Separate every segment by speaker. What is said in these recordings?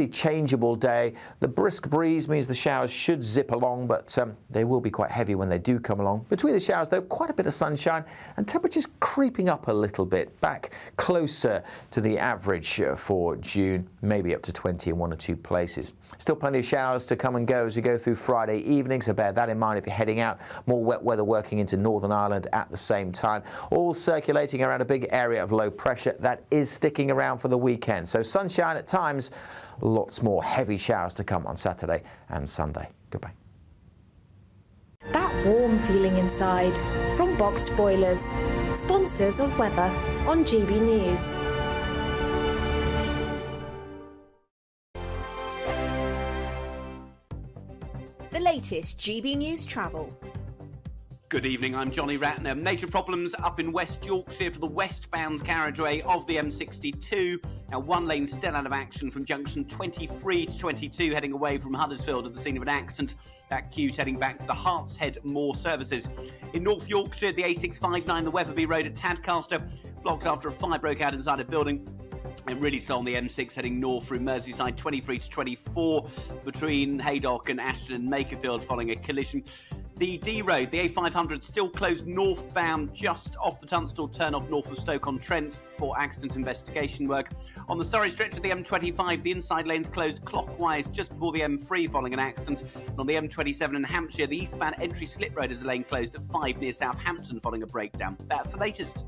Speaker 1: Changeable day. The brisk breeze means the showers should zip along, but they will be quite heavy when they do come along. Between the showers, though, quite a bit of sunshine and temperatures creeping up a little bit, back closer to the average for June, maybe up to 20 in one or two places. Still plenty of showers to come and go as we go through Friday evening, so bear that in mind if you're heading out. More wet weather working into Northern Ireland at the same time, all circulating around a big area of low pressure that is sticking around for the weekend. So sunshine at times. Lots more heavy showers to come on Saturday and Sunday. Goodbye.
Speaker 2: That warm feeling inside from Boxed Boilers, sponsors of weather on GB News.
Speaker 3: The latest GB News travel.
Speaker 4: Good evening, I'm Johnny Ratner. Major problems up in West Yorkshire for the westbound carriageway of the M62. Now, one lane still out of action from junction 23 to 22, heading away from Huddersfield at the scene of an accident. That queued heading back to the Hartshead Moor services. In North Yorkshire, the A659, the Wetherby Road at Tadcaster, blocked after a fire broke out inside a building. And really slow on the M6 heading north through Merseyside 23 to 24 between Haydock and Ashton and Makerfield following a collision. The D Road, the A500, still closed northbound just off the Tunstall turn-off north of Stoke-on-Trent for accident investigation work. On the Surrey stretch of the M25, the inside lanes closed clockwise just before the M3 following an accident. And on the M27 in Hampshire, the eastbound entry slip road is a lane closed at 5 near Southampton following a breakdown. That's the latest.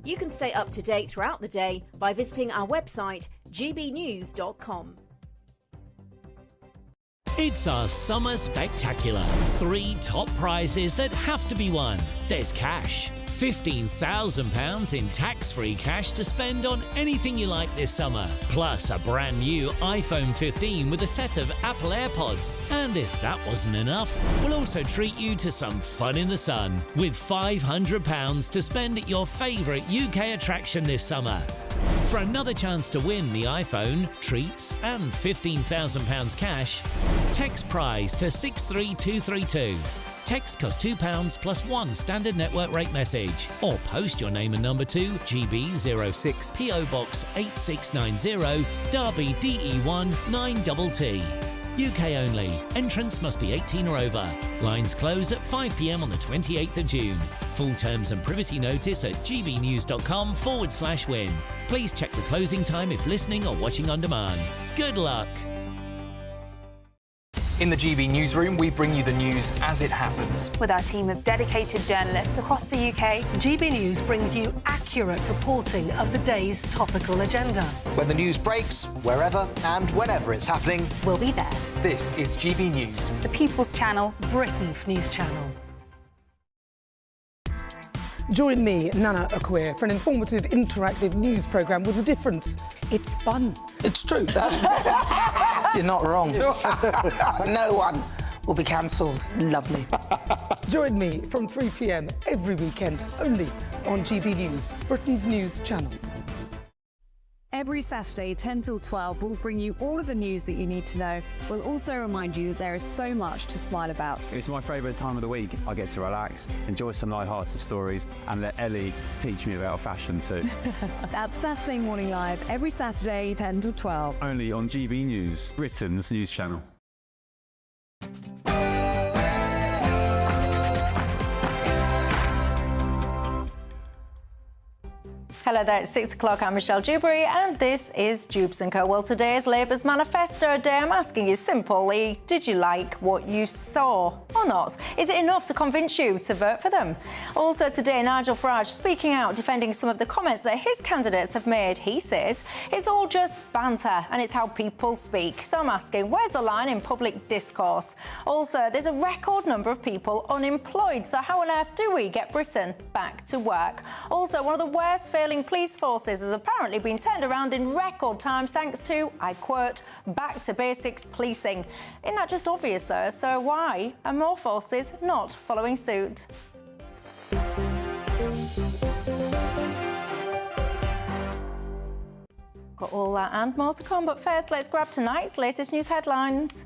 Speaker 3: You can stay up to date throughout the day by visiting our website, gbnews.com.
Speaker 5: It's our summer spectacular. 3 top prizes that have to be won. There's cash. £15,000 in tax-free cash to spend on anything you like this summer. Plus a brand new iPhone 15 with a set of Apple AirPods. And if that wasn't enough, we'll also treat you to some fun in the sun with £500 to spend at your favourite UK attraction this summer. For another chance to win the iPhone, treats and £15,000 cash, text prize to 63232. Text costs £2 plus 1 standard network rate message. Or post your name and number to GB06 PO Box 8690 Derby DE1 9TT. UK only. Entrance must be 18 or over. Lines close at 5 p.m. on the 28th of June. Full terms and privacy notice at gbnews.com/win. Please check the closing time if listening or watching on demand. Good luck.
Speaker 6: In the GB newsroom, we bring you the news as it happens.
Speaker 7: With our team of dedicated journalists across the UK,
Speaker 8: GB News brings you accurate reporting of the day's topical agenda.
Speaker 9: When the news breaks, wherever and whenever it's happening,
Speaker 7: we'll be there.
Speaker 6: This is GB News,
Speaker 7: the People's Channel,
Speaker 8: Britain's news channel. Join me, Nana Akweer, for an informative, interactive news programme with a difference. It's fun.
Speaker 10: It's true. You're not wrong. No one will be cancelled. Lovely.
Speaker 8: Join me from 3 p.m. every weekend, only on GB News, Britain's news channel.
Speaker 11: Every Saturday, 10 till 12, we'll bring you all of the news that you need to know. We'll also remind you that there is so much to smile about.
Speaker 12: It's my favourite time of the week. I get to relax, enjoy some light-hearted stories, and let Ellie teach me about fashion too.
Speaker 11: That's Saturday Morning Live, every Saturday, 10 till 12.
Speaker 12: Only on GB News, Britain's news channel.
Speaker 13: Hello there, it's 6 o'clock. I'm Michelle Dewberry, and this is Dewbs & Co. Well, today is Labour's Manifesto Day. I'm asking you simply, did you like what you saw or not? Is it enough to convince you to vote for them? Also today, Nigel Farage speaking out, defending some of the comments that his candidates have made. He says it's all just banter and it's how people speak. So I'm asking, where's the line in public discourse? Also, there's a record number of people unemployed. So how on earth do we get Britain back to work? Also, one of the worst failing police forces has apparently been turned around in record times thanks to, I quote, back to basics policing. Isn't that just obvious though? So why are more forces not following suit? Got all that and more to come, but first let's grab tonight's latest news headlines.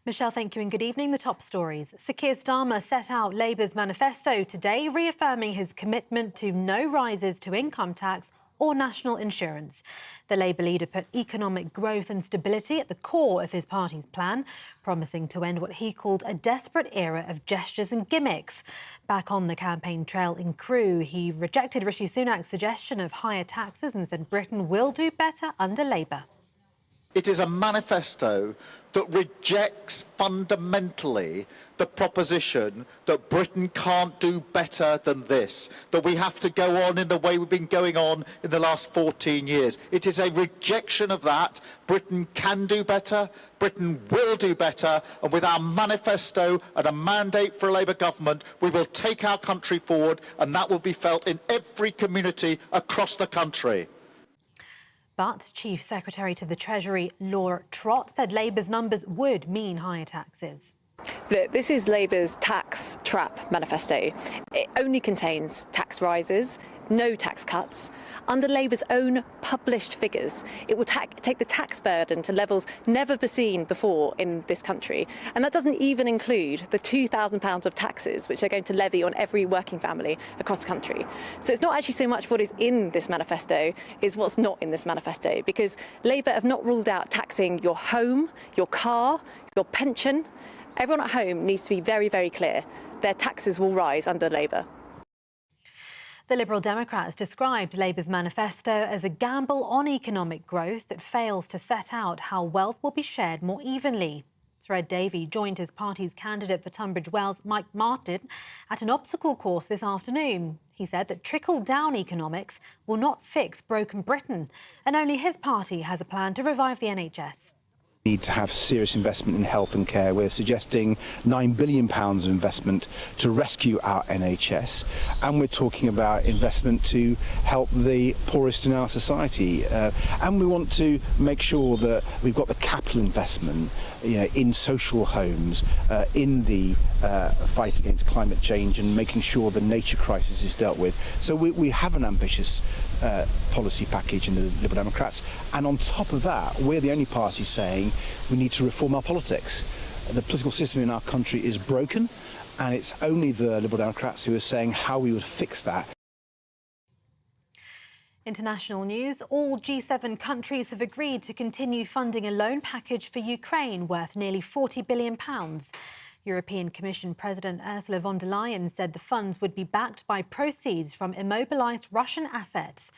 Speaker 14: Michelle, thank you and good evening. The top stories. Sir Keir Starmer set out Labour's manifesto today, reaffirming his commitment to no rises to income tax or national insurance. The Labour leader put economic growth and stability at the core of his party's plan, promising to end what he called a desperate era of gestures and gimmicks. Back on the campaign trail in Crewe, he rejected Rishi Sunak's suggestion of higher taxes and said Britain will do better under Labour.
Speaker 15: It is a manifesto that rejects fundamentally the proposition that Britain can't do better than this, that we have to go on in the way we've been going on in the last 14 years. It is a rejection of that. Britain can do better, Britain will do better, and with our manifesto and a mandate for a Labour government, we will take our country forward, and that will be felt in every community across the country.
Speaker 14: But Chief Secretary to the Treasury, Laura Trott, said Labour's numbers would mean higher taxes.
Speaker 16: Look, this is Labour's tax trap manifesto. It only contains tax rises, no tax cuts. Under Labour's own published figures, it will take the tax burden to levels never seen before in this country. And that doesn't even include the £2,000 of taxes which they're going to levy on every working family across the country. So it's not actually so much what is in this manifesto, is what's not in this manifesto, because Labour have not ruled out taxing your home, your car, your pension. Everyone at home needs to be very, very clear. Their taxes will rise under Labour.
Speaker 14: The Liberal Democrats described Labour's manifesto as a gamble on economic growth that fails to set out how wealth will be shared more evenly. Sir Ed Davey joined his party's candidate for Tunbridge Wells, Mike Martin, at an obstacle course this afternoon. He said that trickle-down economics will not fix broken Britain, and only his party has a plan to revive the NHS.
Speaker 17: Need to have serious investment in health and care. We're suggesting £9 billion of investment to rescue our NHS, and we're talking about investment to help the poorest in our society. And we want to make sure that we've got the capital investment, in social homes, in the fight against climate change, and making sure the nature crisis is dealt with. So we have an ambitious policy package in the Liberal Democrats, and on top of that, we're the only party saying we need to reform our politics. The political system in our country is broken, and it's only the Liberal Democrats who are saying how we would fix that.
Speaker 14: International news. All G7 countries have agreed to continue funding a loan package for Ukraine worth nearly £40 billion. European Commission President Ursula von der Leyen said the funds would be backed by proceeds from immobilised Russian assets.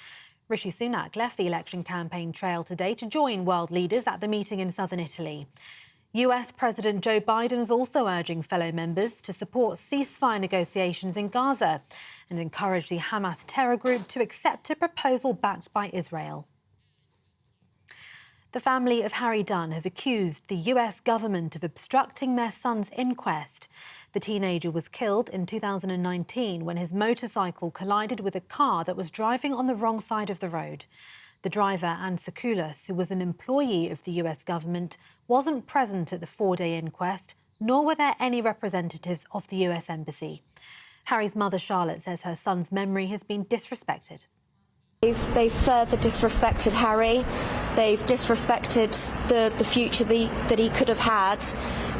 Speaker 14: Rishi Sunak left the election campaign trail today to join world leaders at the meeting in southern Italy. US President Joe Biden is also urging fellow members to support ceasefire negotiations in Gaza and encourage the Hamas terror group to accept a proposal backed by Israel. The family of Harry Dunn have accused the US government of obstructing their son's inquest. The teenager was killed in 2019 when his motorcycle collided with a car that was driving on the wrong side of the road. The driver, Anne Sakoulas, who was an employee of the US government, wasn't present at the four-day inquest, nor were there any representatives of the US Embassy. Harry's mother, Charlotte, says her son's memory has been disrespected.
Speaker 18: They've further disrespected Harry. They've disrespected the future that he could have had,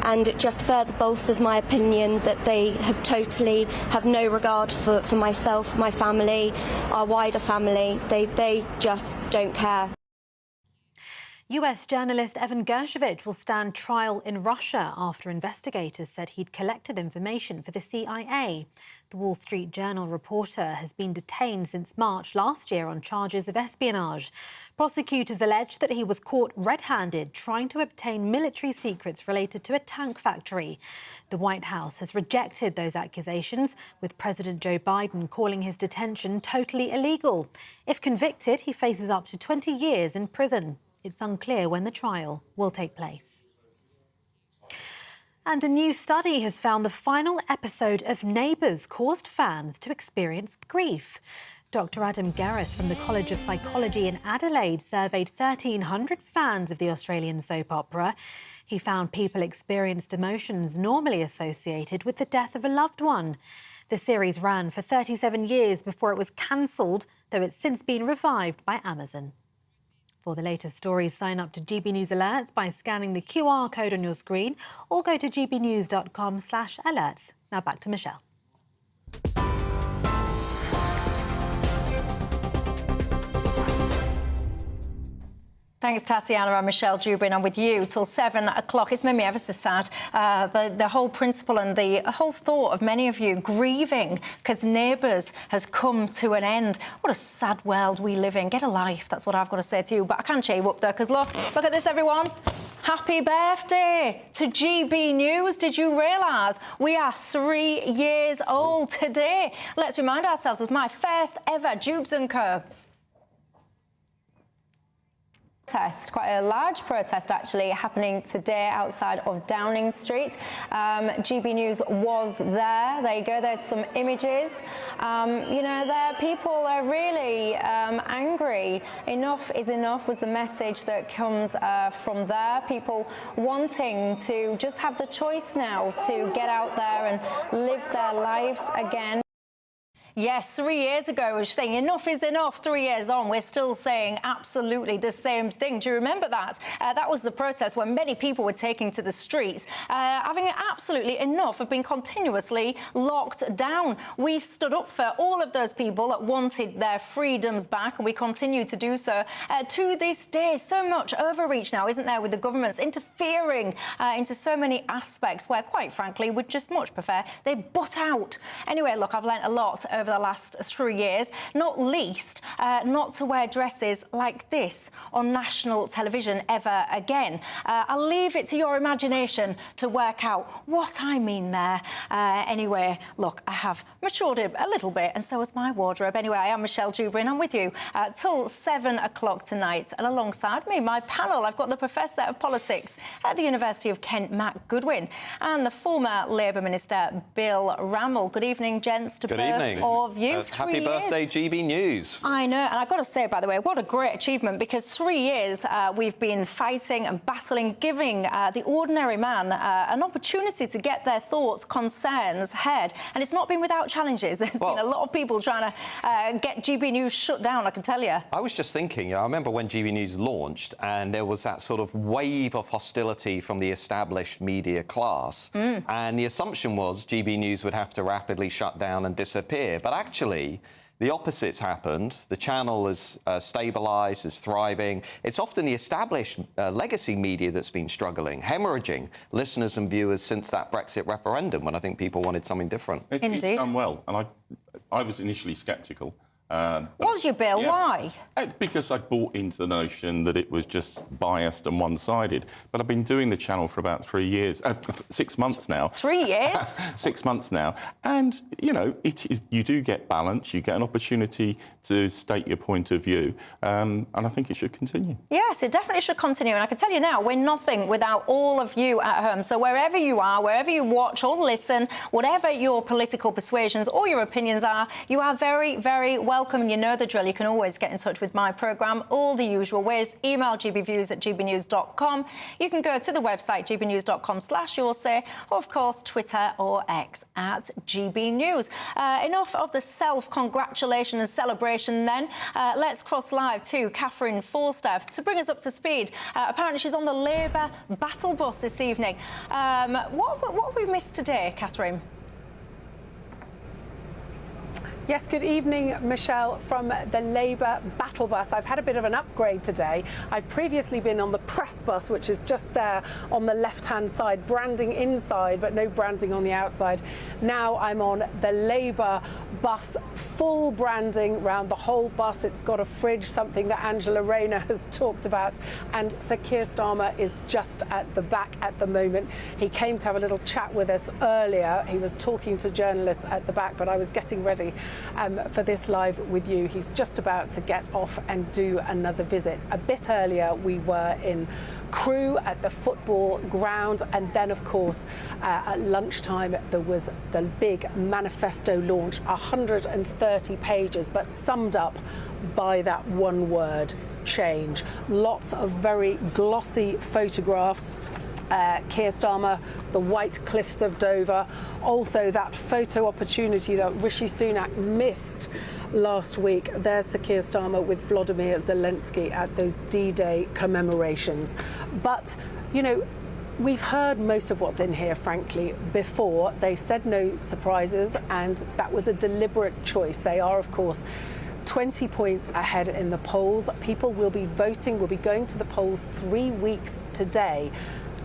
Speaker 18: and it just further bolsters my opinion that they have no regard for myself, my family, our wider family. They just don't care.
Speaker 14: US journalist Evan Gershkovich will stand trial in Russia after investigators said he'd collected information for the CIA. The Wall Street Journal reporter has been detained since March last year on charges of espionage. Prosecutors allege that he was caught red-handed trying to obtain military secrets related to a tank factory. The White House has rejected those accusations, with President Joe Biden calling his detention totally illegal. If convicted, he faces up to 20 years in prison. It's unclear when the trial will take place. And a new study has found the final episode of Neighbours caused fans to experience grief. Dr. Adam Garris from the College of Psychology in Adelaide surveyed 1,300 fans of the Australian soap opera. He found people experienced emotions normally associated with the death of a loved one. The series ran for 37 years before it was cancelled, though it's since been revived by Amazon. For the latest stories, sign up to GB News Alerts by scanning the QR code on your screen or go to gbnews.com/alerts. Now back to Michelle.
Speaker 13: Thanks, Tatiana and Michelle Dewberry, and I'm with you till 7 o'clock. It's made me ever so sad. The whole principle and the whole thought of many of you grieving because Neighbours has come to an end. What a sad world we live in. Get a life, that's what I've got to say to you. But I can't cheer you up there because look at this, everyone. Happy birthday to GB News. Did you realise we are 3 years old today? Let's remind ourselves of my first ever Dewbs & Co. Quite a large protest actually happening today outside of Downing Street. GB News was there. There you go, there's some images. You know, there people are really angry. Enough is enough was the message that comes from there. People wanting to just have the choice now to get out there and live their lives again. Yes, 3 years ago, we were saying enough is enough. 3 years on, we're still saying absolutely the same thing. Do you remember that? That was the protest when many people were taking to the streets, having absolutely enough of being continuously locked down. We stood up for all of those people that wanted their freedoms back, and we continue to do so to this day. So much overreach now, isn't there, with the governments interfering into so many aspects where, quite frankly, we'd just much prefer they butt out. Anyway, look, I've learnt a lot over the last 3 years, not least not to wear dresses like this on national television ever again. I'll leave it to your imagination to work out what I mean there. Anyway, look, I have matured a little bit, and so has my wardrobe. Anyway, I am Michelle Dewberry, and I'm with you till 7 o'clock tonight. And alongside me, my panel, I've got the Professor of Politics at the University of Kent, Matt Goodwin, and the former Labour Minister, Bill Rammell. Good evening, gents, to
Speaker 19: Good
Speaker 13: both
Speaker 19: evening.
Speaker 13: Of you.
Speaker 19: Happy birthday, GB News.
Speaker 13: I know, and I've got to say, by the way, what a great achievement, because 3 years we've been fighting and battling, giving the ordinary man an opportunity to get their thoughts, concerns heard. And it's not been without challenges. There's been a lot of people trying to get GB News shut down, I can tell you.
Speaker 19: I was just thinking, I remember when GB News launched and there was that sort of wave of hostility from the established media class. And the assumption was GB News would have to rapidly shut down and disappear. But actually, the opposite's happened. The channel is stabilised, is thriving. It's often the established legacy media that's been struggling, hemorrhaging listeners and viewers since that Brexit referendum, when I think people wanted something different.
Speaker 20: It's done well, and I was initially sceptical.
Speaker 13: Was you, Bill?
Speaker 20: Yeah.
Speaker 13: Why?
Speaker 20: Because I bought into the notion that it was just biased and one-sided. But I've been doing the channel for about 3 years, 6 months now.
Speaker 13: 3 years?
Speaker 20: 6 months now. And, you know, you do get balance. You get an opportunity to state your point of view. And I think it should continue.
Speaker 13: Yes, it definitely should continue. And I can tell you now, we're nothing without all of you at home. So wherever you are, wherever you watch or listen, whatever your political persuasions or your opinions are, you are very, very welcome. You know the drill. You can always get in touch with my programme, all the usual ways. Email gbviews@gbnews.com. You can go to the website gbnews.com/yoursay, or of course Twitter or X @gbnews. Enough of the self-congratulation and celebration then. Let's cross live to Catherine Falstaff to bring us up to speed. Apparently she's on the Labour battle bus this evening. What have we missed today, Catherine?
Speaker 21: Yes, good evening, Michelle, from the Labour battle bus. I've had a bit of an upgrade today. I've previously been on the press bus, which is just there on the left-hand side, branding inside, but no branding on the outside. Now I'm on the Labour bus, full branding around the whole bus. It's got a fridge, something that Angela Rayner has talked about. And Sir Keir Starmer is just at the back at the moment. He came to have a little chat with us earlier. He was talking to journalists at the back, but I was getting ready for this live with you. He's just about to get off and do another visit. A bit earlier we were in Crewe at the football ground, and then of course at lunchtime there was the big manifesto launch, 130 pages, but summed up by that one word: change. Lots of very glossy photographs. Keir Starmer, the White Cliffs of Dover, also that photo opportunity that Rishi Sunak missed last week. There's Sir Keir Starmer with Volodymyr Zelensky at those D-Day commemorations. But, you know, we've heard most of what's in here, frankly, before. They said no surprises, and that was a deliberate choice. They are, of course, 20 points ahead in the polls. People will be voting, will be going to the polls 3 weeks today.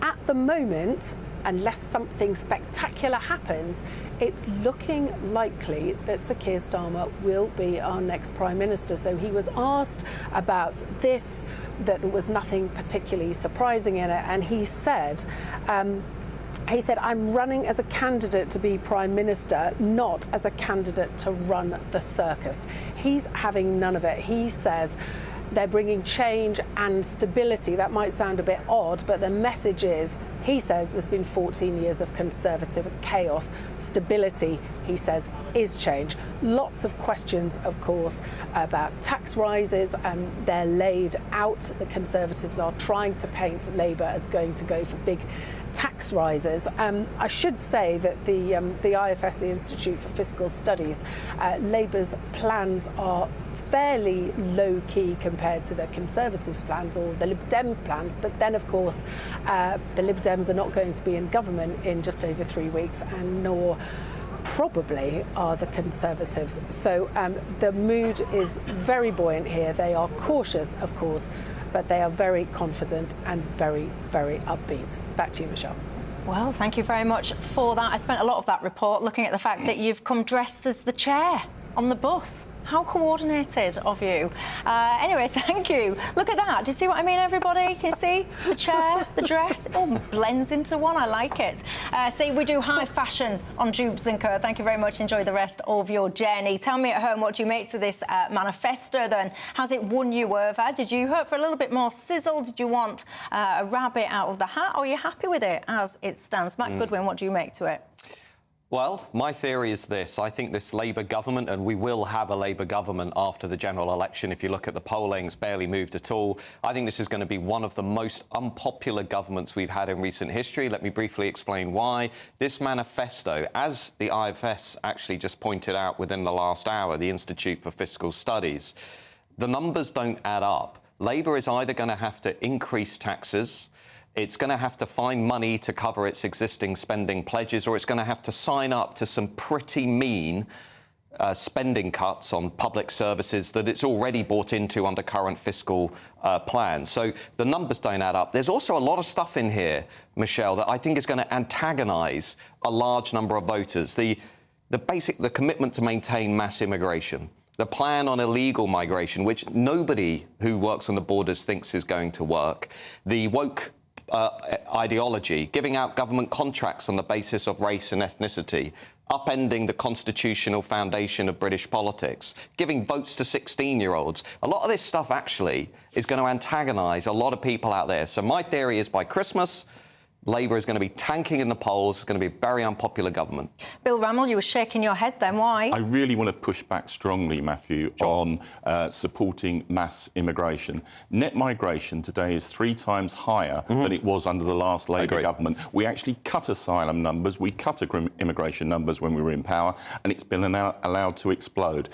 Speaker 21: At the moment, unless something spectacular happens, it's looking likely that Sir Keir Starmer will be our next Prime Minister. So he was asked about this, that there was nothing particularly surprising in it, and he said, I'm running as a candidate to be Prime Minister, not as a candidate to run the circus. He's having none of it. He says they're bringing change and stability. That might sound a bit odd, but the message is, he says there's been 14 years of Conservative chaos. Stability, he says, is change. Lots of questions, of course, about tax rises. They're laid out. The Conservatives are trying to paint Labour as going to go for big tax rises. I should say that the IFS, the Institute for Fiscal Studies, Labour's plans are fairly low-key compared to the Conservatives' plans or the Lib Dems' plans, but then, of course, the Lib Dems are not going to be in government in just over 3 weeks, and nor probably are the Conservatives. So the mood is very buoyant here. They are cautious, of course, but they are very confident and very, very upbeat. Back to you, Michelle.
Speaker 13: Well, thank you very much for that. I spent a lot of that report looking at the fact that you've come dressed as the chair on the bus. How coordinated of you. Anyway, thank you. Look at that. Do you see what I mean, everybody? Can you see? The chair, the dress, it all blends into one. I like it. See, we do high fashion on Dewbs & Co. Thank you very much. Enjoy the rest of your journey. Tell me at home, what do you make to this manifesto then? Has it won you over? Did you hope for a little bit more sizzle? Did you want a rabbit out of the hat? Or are you happy with it as it stands? Matt Goodwin, what do you make to it?
Speaker 19: Well, my theory is this. I think this Labour government, and we will have a Labour government after the general election. If you look at the polling, it's barely moved at all. I think this is going to be one of the most unpopular governments we've had in recent history. Let me briefly explain why. This manifesto, as the IFS actually just pointed out within the last hour, the Institute for Fiscal Studies, the numbers don't add up. Labour is either going to have to increase taxes, it's going to have to find money to cover its existing spending pledges, or it's going to have to sign up to some pretty mean spending cuts on public services that it's already bought into under current fiscal plans. So the numbers don't add up. There's also a lot of stuff in here, Michelle, that I think is going to antagonise a large number of voters. The commitment to maintain mass immigration, the plan on illegal migration, which nobody who works on the borders thinks is going to work, the woke ideology, giving out government contracts on the basis of race and ethnicity, upending the constitutional foundation of British politics, giving votes to 16-year-olds. A lot of this stuff actually is going to antagonise a lot of people out there. So my theory is by Christmas, Labour is going to be tanking in the polls. It's going to be a very unpopular government.
Speaker 13: Bill Rammell, you were shaking your head then. Why?
Speaker 20: I really want to push back strongly, Matthew, on supporting mass immigration. Net migration today is 3 times higher than it was under the last Labour government. We actually cut asylum numbers. We cut immigration numbers when we were in power, and it's been allowed to explode.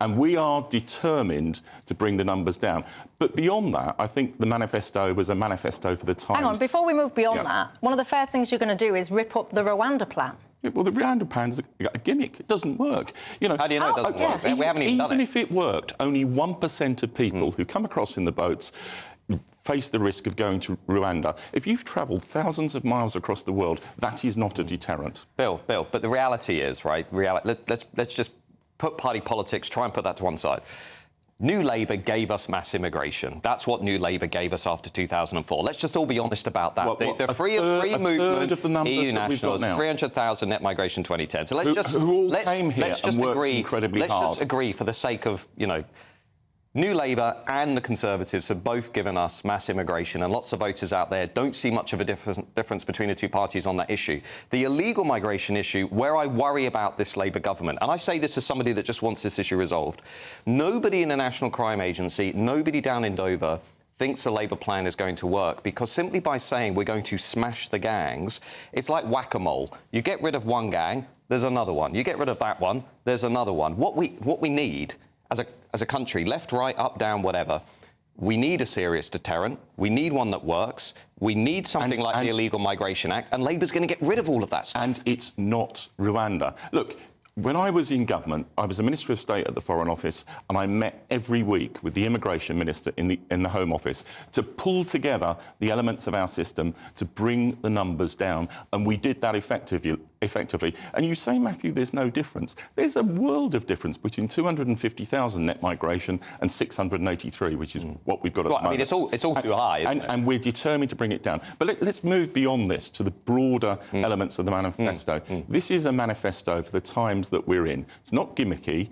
Speaker 20: And we are determined to bring the numbers down. But beyond that, I think the manifesto was a manifesto for the times.
Speaker 13: Hang on, before we move beyond that, one of the first things you're going to do is rip up the Rwanda plan.
Speaker 20: Yeah, well, the Rwanda plan's a gimmick. It doesn't work. You know,
Speaker 19: how do you know it doesn't work? We haven't even done it.
Speaker 20: Even if it worked, only 1% of people who come across in the boats face the risk of going to Rwanda. If you've travelled thousands of miles across the world, that is not a deterrent.
Speaker 19: Bill, but the reality is, right, let's just put party politics, try and put that to one side. New Labour gave us mass immigration. That's what New Labour gave us after 2004. Let's just all be honest about that. The free movement,
Speaker 20: of the
Speaker 19: EU nationals, 300,000 net migration 2010. So let's just agree for the sake of, you know, New Labour and the Conservatives have both given us mass immigration, and lots of voters out there don't see much of a difference between the two parties on that issue. The illegal migration issue, where I worry about this Labour government, and I say this as somebody that just wants this issue resolved, nobody in the National Crime Agency, nobody down in Dover thinks the Labour plan is going to work, because simply by saying we're going to smash the gangs, it's like whack-a-mole. You get rid of one gang, there's another one. You get rid of that one, there's another one. What we need as a country, left, right, up, down, whatever, we need a serious deterrent. We need one that works. We need something like the Illegal Migration Act, and Labour's going to get rid of all of that stuff.
Speaker 20: And it's not Rwanda. Look, when I was in government, I was a Minister of State at the Foreign Office, and I met every week with the Immigration Minister in the Home Office to pull together the elements of our system to bring the numbers down, and we did that effectively. And you say, Matthew, there's no difference. There's a world of difference between 250,000 net migration and 683, which is what we've got at the moment.
Speaker 19: I mean, it's all too high, isn't it?
Speaker 20: And we're determined to bring it down. But let's move beyond this to the broader elements of the manifesto. This is a manifesto for the times that we're in. It's not gimmicky.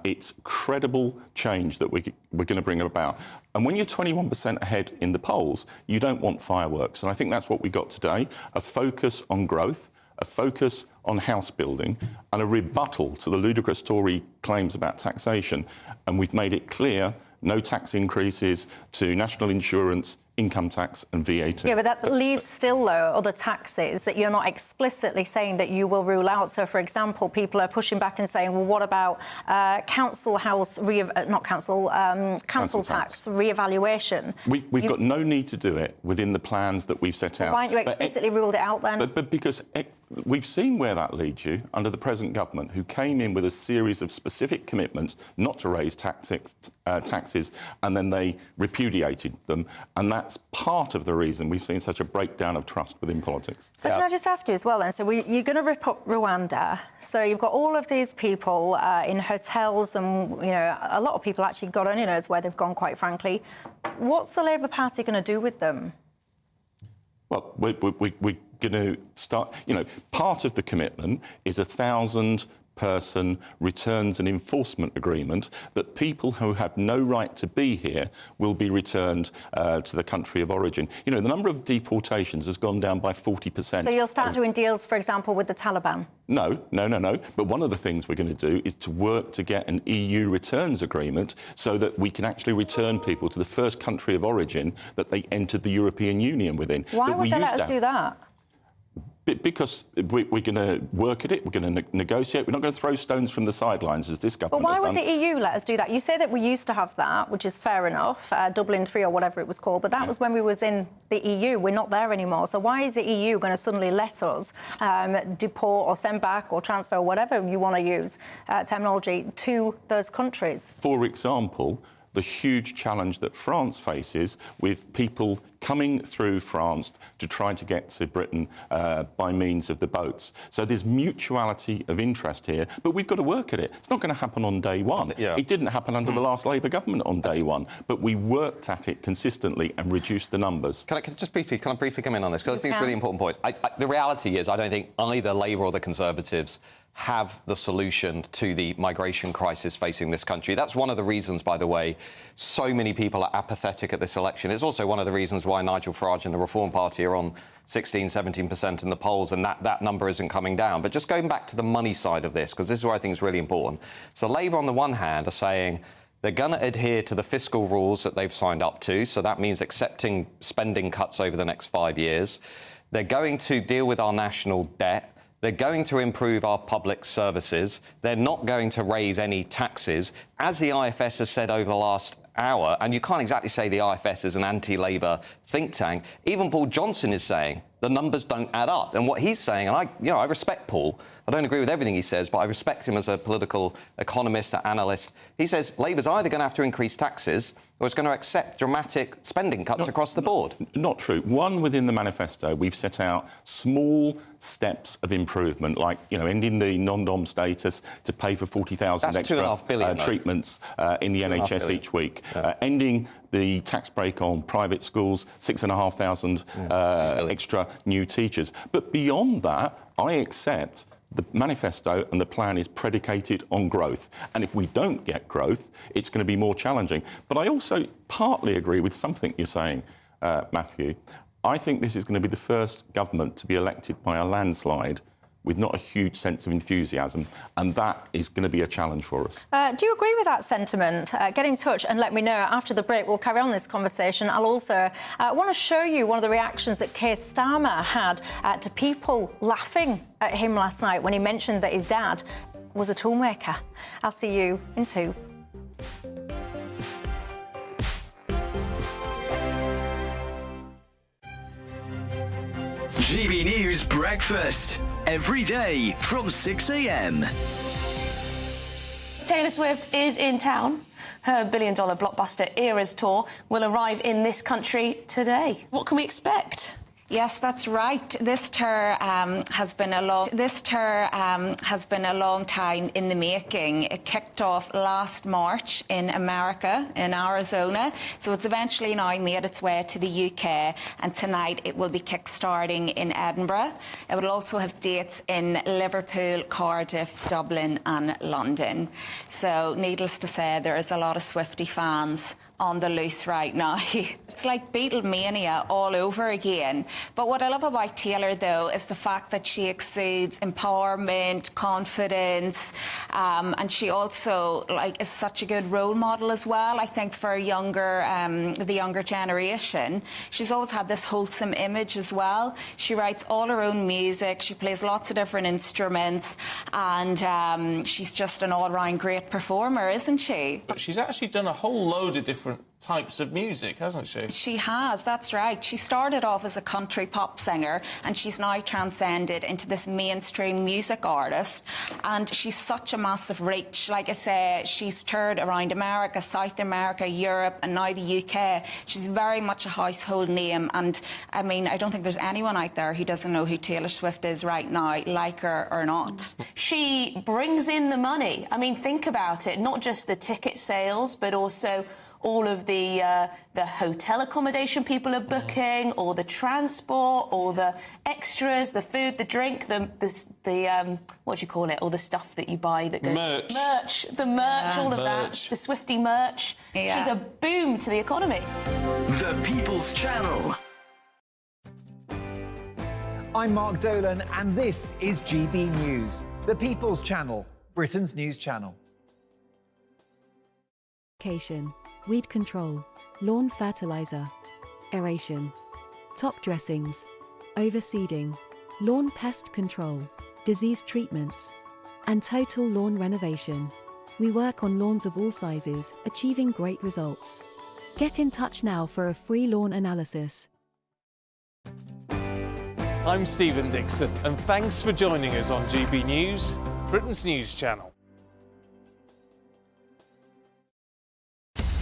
Speaker 20: It's credible change that we're going to bring about. And when you're 21% ahead in the polls, you don't want fireworks. And I think that's what we got today, a focus on growth, a focus on house building, and a rebuttal to the ludicrous Tory claims about taxation. And we've made it clear, no tax increases to national insurance, income tax and VAT.
Speaker 13: Yeah, but that leaves still, though, other taxes that you're not explicitly saying that you will rule out. So, for example, people are pushing back and saying, well, what about council tax re-evaluation?
Speaker 20: We've got no need to do it within the plans that we've set out.
Speaker 13: Why haven't you explicitly ruled it out, then?
Speaker 20: But because we've seen where that leads you under the present government, who came in with a series of specific commitments not to raise taxes, and then they repudiated them. And that's part of the reason we've seen such a breakdown of trust within politics.
Speaker 13: So can I just ask you as well, then? So you're going to rip up Rwanda. So you've got all of these people in hotels, and a lot of people actually God only knows where they've gone, quite frankly. What's the Labour Party going to do with them?
Speaker 20: Well, we're going to start. Part of the commitment is 1,000-person returns and enforcement agreement that people who have no right to be here will be returned to the country of origin. The number of deportations has gone down by 40%.
Speaker 13: So you'll start doing deals, for example, with the Taliban?
Speaker 20: No. But one of the things we're going to do is to work to get an EU returns agreement so that we can actually return people to the first country of origin that they entered the European Union within.
Speaker 13: Why would they let us do that?
Speaker 20: Because we're going to work at it, we're going to negotiate, we're not going to throw stones from the sidelines as this government has done.
Speaker 13: But why would the EU let us do that? You say that we used to have that, which is fair enough, Dublin 3 or whatever it was called, but that was when we was in the EU. We're not there anymore. So why is the EU going to suddenly let us deport or send back or transfer, or whatever you want to use terminology, to those countries?
Speaker 20: For example, the huge challenge that France faces with people coming through France to try to get to Britain by means of the boats. So there's mutuality of interest here, but we've got to work at it. It's not going to happen on day one. It didn't happen under the last Labour government on day one, but we worked at it consistently and reduced the numbers.
Speaker 19: Can I briefly come in on this? Because I think it's a really important point. The reality is I don't think either Labour or the Conservatives have the solution to the migration crisis facing this country. That's one of the reasons, by the way, so many people are apathetic at this election. It's also one of the reasons why Nigel Farage and the Reform Party are on 16, 17% in the polls, and that number isn't coming down. But just going back to the money side of this, because this is where I think is really important. So Labour, on the one hand, are saying they're going to adhere to the fiscal rules that they've signed up to, so that means accepting spending cuts over the next 5 years. They're going to deal with our national debt. They're going to improve our public services. They're not going to raise any taxes. As the IFS has said over the last hour, and you can't exactly say the IFS is an anti-Labour think tank, even Paul Johnson is saying the numbers don't add up. And what he's saying, and I respect Paul, I don't agree with everything he says, but I respect him as a political economist, an analyst. He says Labour's either going to have to increase taxes or it's going to accept dramatic spending cuts across the board.
Speaker 20: Not true. One, within the manifesto, we've set out small steps of improvement, like ending the non-dom status to pay for 40,000 extra
Speaker 19: $2.5 billion,
Speaker 20: treatments in the NHS each week, ending the tax break on private schools, 6,500 extra new teachers. But beyond that, I accept the manifesto and the plan is predicated on growth. And if we don't get growth, it's going to be more challenging. But I also partly agree with something you're saying, Matthew. I think this is going to be the first government to be elected by a landslide with not a huge sense of enthusiasm, and that is going to be a challenge for us.
Speaker 13: Do you agree with that sentiment? Get in touch and let me know. After the break, we'll carry on this conversation. I'll also want to show you one of the reactions that Keir Starmer had to people laughing at him last night when he mentioned that his dad was a toolmaker. I'll see you in 2.
Speaker 1: GB News Breakfast, every day from 6 a.m.
Speaker 22: Taylor Swift is in town. Her billion-dollar blockbuster Eras tour will arrive in this country today. What can we expect?
Speaker 23: Yes, that's right. This tour has been a long time in the making. It kicked off last March in America, in Arizona. So it's eventually now made its way to the UK, and tonight it will be kick-starting in Edinburgh. It will also have dates in Liverpool, Cardiff, Dublin and London. So needless to say, there is a lot of Swiftie fans on the loose right now. It's like Beatlemania all over again. But what I love about Taylor, though, is the fact that she exudes empowerment, confidence, and she also is such a good role model as well. I think for the younger generation, she's always had this wholesome image as well. She writes all her own music. She plays lots of different instruments, and she's just an all-round great performer, isn't she?
Speaker 24: But she's actually done a whole load of different types of music, hasn't she?
Speaker 23: She has, that's right. She started off as a country pop singer, and she's now transcended into this mainstream music artist, and she's such a massive reach. Like I say, she's toured around America, South America, Europe and now the UK. She's very much a household name, and I mean, I don't think there's anyone out there who doesn't know who Taylor Swift is right now, like her or not.
Speaker 22: She brings in the money. I mean, think about it, not just the ticket sales, but also all of the hotel accommodation people are booking, or the transport, or the extras, the food, the drink, the what do you call it? All the stuff that you buy that goes
Speaker 24: merch,
Speaker 22: all of that, the Swiftie merch.
Speaker 23: Yeah.
Speaker 22: She's a boom to the economy.
Speaker 1: The People's Channel.
Speaker 25: I'm Mark Dolan, and this is GB News, the People's Channel, Britain's news channel.
Speaker 26: Weed control, lawn fertilizer, aeration, top dressings, overseeding, lawn pest control, disease treatments, and total lawn renovation. We work on lawns of all sizes, achieving great results. Get in touch now for a free lawn analysis.
Speaker 27: I'm Stephen Dixon, and thanks for joining us on GB News, Britain's news channel.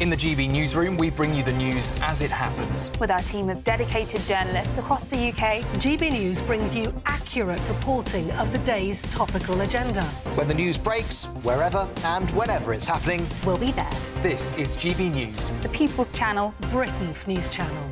Speaker 6: In the GB newsroom, we bring you the news as it happens.
Speaker 7: With our team of dedicated journalists across the UK,
Speaker 28: GB News brings you accurate reporting of the day's topical agenda.
Speaker 9: When the news breaks, wherever and whenever it's happening,
Speaker 28: we'll be there.
Speaker 6: This is GB News,
Speaker 7: the People's Channel,
Speaker 28: Britain's news channel.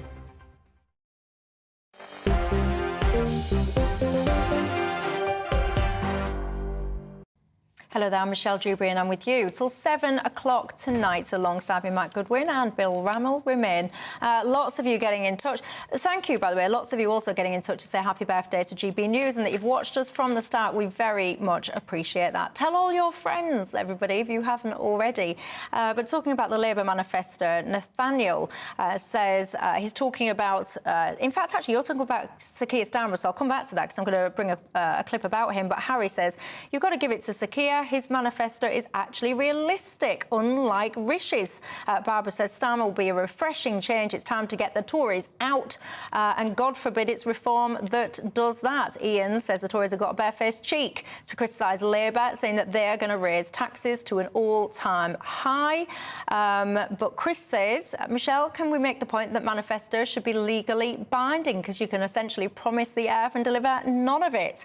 Speaker 13: Hello there, I'm Michelle Dewberry and I'm with you till 7 o'clock tonight alongside me, Matt Goodwin and Bill Rammell remain. Lots of you getting in touch. Thank you, by the way. Lots of you also getting in touch to say happy birthday to GB News and that you've watched us from the start. We very much appreciate that. Tell all your friends, everybody, if you haven't already. But talking about the Labour manifesto, Nathaniel says he's talking about... in fact, actually, you're talking about Sir Keir Starmer, so I'll come back to that because I'm going to bring a clip about him. But Harry says, you've got to give it to Sir Keir. His manifesto is actually realistic, unlike Rishi's. Barbara says Starmer will be a refreshing change. It's time to get the Tories out, and God forbid it's reform that does that. Ian says the Tories have got a barefaced cheek to criticise Labour, saying that they're going to raise taxes to an all-time high. But Chris says, Michelle, can we make the point that manifestos should be legally binding because you can essentially promise the earth and deliver none of it?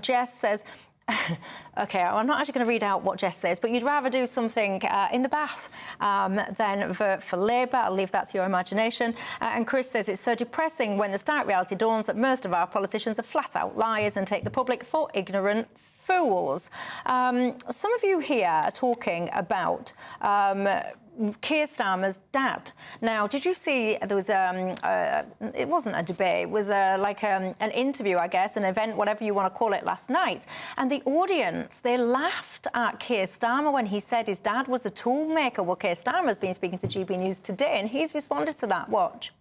Speaker 13: Jess says... OK, I'm not actually going to read out what Jess says, but you'd rather do something in the bath than for Labour. I'll leave that to your imagination. And Chris says it's so depressing when the stark reality dawns that most of our politicians are flat-out liars and take the public for ignorant fools. Some of you here are talking about Keir Starmer's dad. Now, did you see there was it wasn't a debate, it was an interview, I guess, an event, whatever you want to call it, last night, and the audience, they laughed at Keir Starmer when he said his dad was a toolmaker. Well, Keir Starmer's been speaking to GB News today, and he's responded to that. Watch.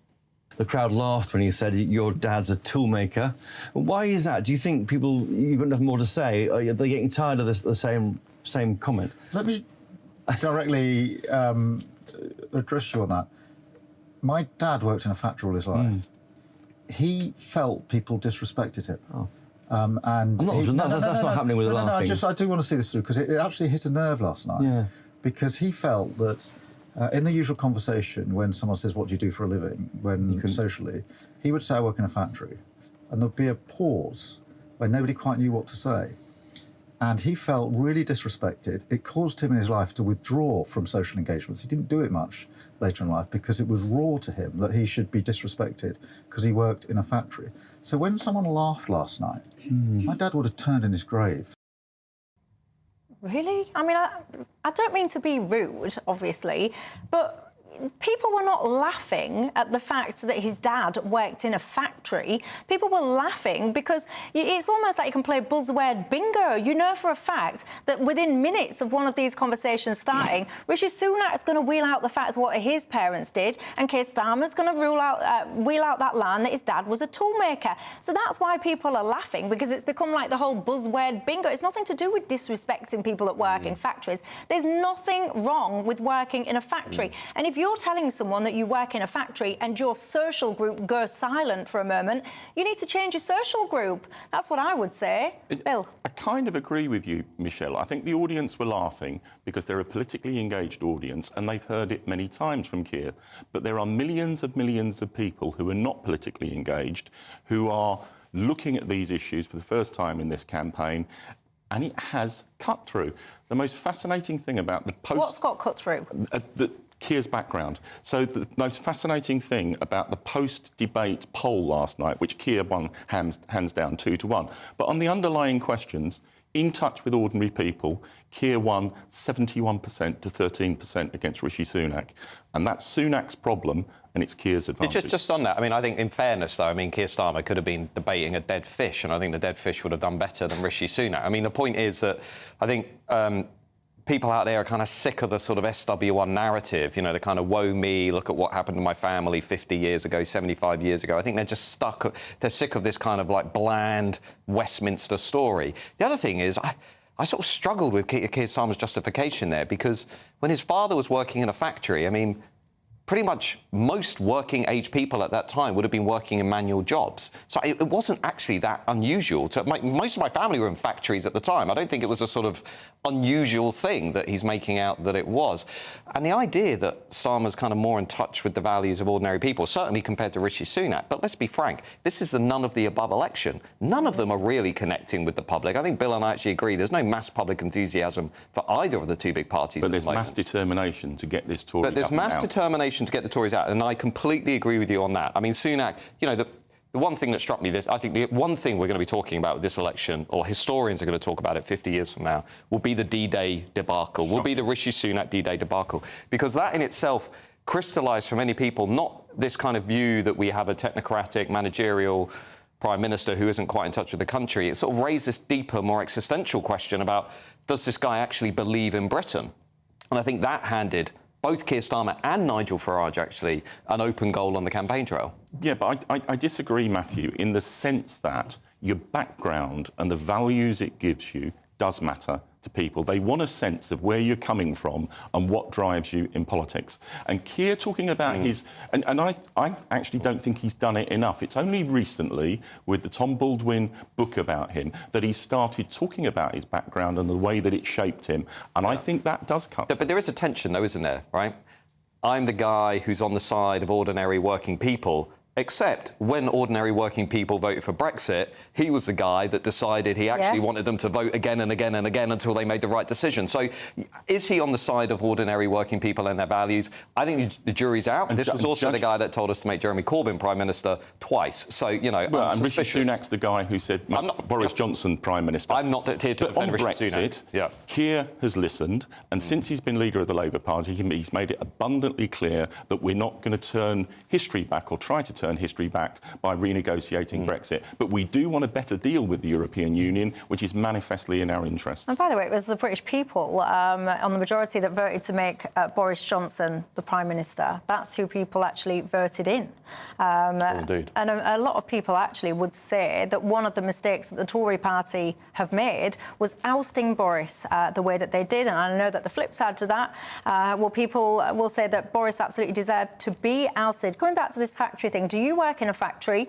Speaker 2: The crowd laughed when he said, your dad's a toolmaker. Why is that? Do you think you've got nothing more to say? Are they getting tired of the same comment?
Speaker 3: Let me directly address you on that. My dad worked in a factory all his life. He felt people disrespected him.
Speaker 2: Oh.
Speaker 3: And
Speaker 2: that's not happening with the laughing.
Speaker 3: I do want to see this through, because it actually hit a nerve last night.
Speaker 2: Yeah.
Speaker 3: Because he felt that in the usual conversation, when someone says, what do you do for a living, socially, he would say, I work in a factory. And there'd be a pause where nobody quite knew what to say. And he felt really disrespected. It caused him in his life to withdraw from social engagements. He didn't do it much later in life because it was raw to him that he should be disrespected because he worked in a factory. So when someone laughed last night, my dad would have turned in his grave.
Speaker 13: Really? I mean, I don't mean to be rude, obviously, but people were not laughing at the fact that his dad worked in a factory. People were laughing because it's almost like you can play buzzword bingo. You know for a fact that within minutes of one of these conversations starting, Rishi Sunak's going to wheel out the fact what his parents did, and Keir Starmer's going to wheel out that line that his dad was a toolmaker. So that's why people are laughing, because it's become like the whole buzzword bingo. It's nothing to do with disrespecting people that work in factories. There's nothing wrong with working in a factory. And if you're telling someone that you work in a factory and your social group goes silent for a moment, you need to change your social group. That's what I would say. Bill?
Speaker 20: I kind of agree with you, Michelle. I think the audience were laughing because they're a politically engaged audience and they've heard it many times from Keir. But there are millions of people who are not politically engaged, who are looking at these issues for the first time in this campaign, and it has cut through. The most fascinating thing about the post...
Speaker 13: What's got cut through?
Speaker 20: Keir's background. So the most fascinating thing about the post-debate poll last night, which Keir won hands down 2-1, but on the underlying questions, in touch with ordinary people, Keir won 71% to 13% against Rishi Sunak. And that's Sunak's problem, and it's Keir's advantage.
Speaker 19: Just on that, I mean, I think in fairness, though, I mean, Keir Starmer could have been debating a dead fish, and I think the dead fish would have done better than Rishi Sunak. I mean, the point is that I think people out there are kind of sick of the sort of SW1 narrative, you know, the kind of woe me, look at what happened to my family 50 years ago, 75 years ago. I think they're just stuck, they're sick of this kind of like bland Westminster story. The other thing is, I sort of struggled with Keir Starmer's justification there, because when his father was working in a factory, I mean, pretty much most working age people at that time would have been working in manual jobs. So it wasn't actually that unusual. Most of my family were in factories at the time. I don't think it was a sort of unusual thing that he's making out that it was. And the idea that Starmer's kind of more in touch with the values of ordinary people, certainly compared to Rishi Sunak, but let's be frank, this is the none of the above election. None of them are really connecting with the public. I think Bill and I actually agree there's no mass public enthusiasm for either of the two big parties.
Speaker 20: But there's mass determination to get this Tory
Speaker 19: But there's mass
Speaker 20: out.
Speaker 19: determination to get the Tories out, and I completely agree with you on that. I mean, Sunak, you know, the one thing that struck me, I think the one thing we're going to be talking about with this election, or historians are going to talk about it 50 years from now, will be the D-Day debacle, will be the Rishi Sunak D-Day debacle, because that in itself crystallised for many people not this kind of view that we have a technocratic, managerial Prime Minister who isn't quite in touch with the country. It sort of raised this deeper, more existential question about, does this guy actually believe in Britain? And I think that handed both Keir Starmer and Nigel Farage, actually, an open goal on the campaign trail.
Speaker 20: Yeah, but I disagree, Matthew, in the sense that your background and the values it gives you does matter to people. They want a sense of where you're coming from and what drives you in politics. And Keir talking about his... And I actually don't think he's done it enough. It's only recently, with the Tom Baldwin book about him, that he started talking about his background and the way that it shaped him. And I think that does cut.
Speaker 19: But there is a tension, though, isn't there, right? I'm the guy who's on the side of ordinary working people, Except when ordinary working people voted for Brexit, he was the guy that decided he actually wanted them to vote again and again and again until they made the right decision. So is he on the side of ordinary working people and their values? I think the jury's out. And this was also the guy that told us to make Jeremy Corbyn Prime Minister twice. So, you know,
Speaker 20: well,
Speaker 19: I'm
Speaker 20: and Rishi
Speaker 19: suspicious.
Speaker 20: Sunak's the guy who said Boris Johnson Prime Minister.
Speaker 19: I'm not here to defend Rishi Sunak.
Speaker 20: Yeah. Keir has listened, and since he's been leader of the Labour Party, he's made it abundantly clear that we're not going to turn history back or try to turn history back by renegotiating Brexit. But we do want a better deal with the European Union, which is manifestly in our interest.
Speaker 13: And by the way, it was the British people on the majority that voted to make Boris Johnson the Prime Minister. That's who people actually voted in.
Speaker 19: Indeed.
Speaker 13: And a lot of people actually would say that one of the mistakes that the Tory party have made was ousting Boris the way that they did. And I know that the flip side to that, well, people will say that Boris absolutely deserved to be ousted. Coming back to this factory thing, do you work in a factory?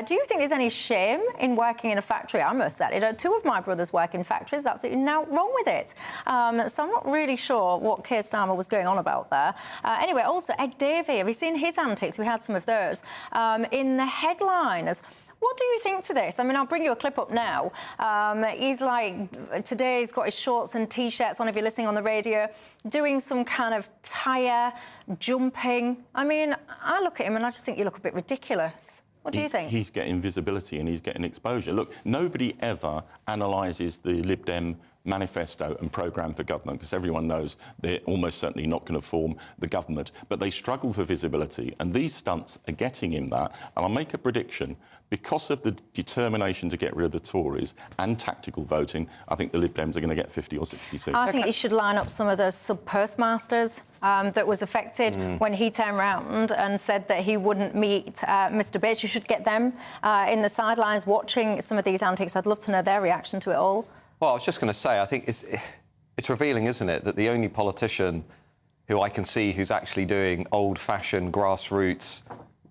Speaker 13: Do you think there's any shame in working in a factory? I most certainly don't. Two of my brothers work in factories. Absolutely no wrong with it. So I'm not really sure what Keir Starmer was going on about there. Anyway, also Ed Davey, have you seen his antics? We had some of those in the headliners. What do you think to this? I mean, I'll bring you a clip up now. He's like, today he's got his shorts and T-shirts on, if you're listening on the radio, doing some kind of tyre, jumping. I mean, I look at him and I just think you look a bit ridiculous. What do you think?
Speaker 20: He's getting visibility and he's getting exposure. Look, nobody ever analyses the Lib Dem manifesto and programme for government, because everyone knows they're almost certainly not going to form the government. But they struggle for visibility, and these stunts are getting him that. And I'll make a prediction. Because of the determination to get rid of the Tories and tactical voting, I think the Lib Dems are going to get 50 or 60 seats.
Speaker 13: I think he should line up some of those sub-postmasters that was affected when he turned round and said that he wouldn't meet Mr Bates. You should get them in the sidelines watching some of these antics. I'd love to know their reaction to it all.
Speaker 19: Well, I was just going to say, I think it's revealing, isn't it, that the only politician who I can see who's actually doing old-fashioned grassroots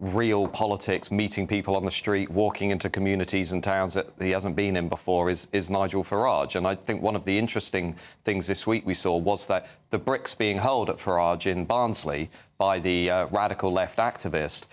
Speaker 19: real politics, meeting people on the street, walking into communities and towns that he hasn't been in before is Nigel Farage. And I think one of the interesting things this week we saw was that the bricks being hurled at Farage in Barnsley by the radical left activist,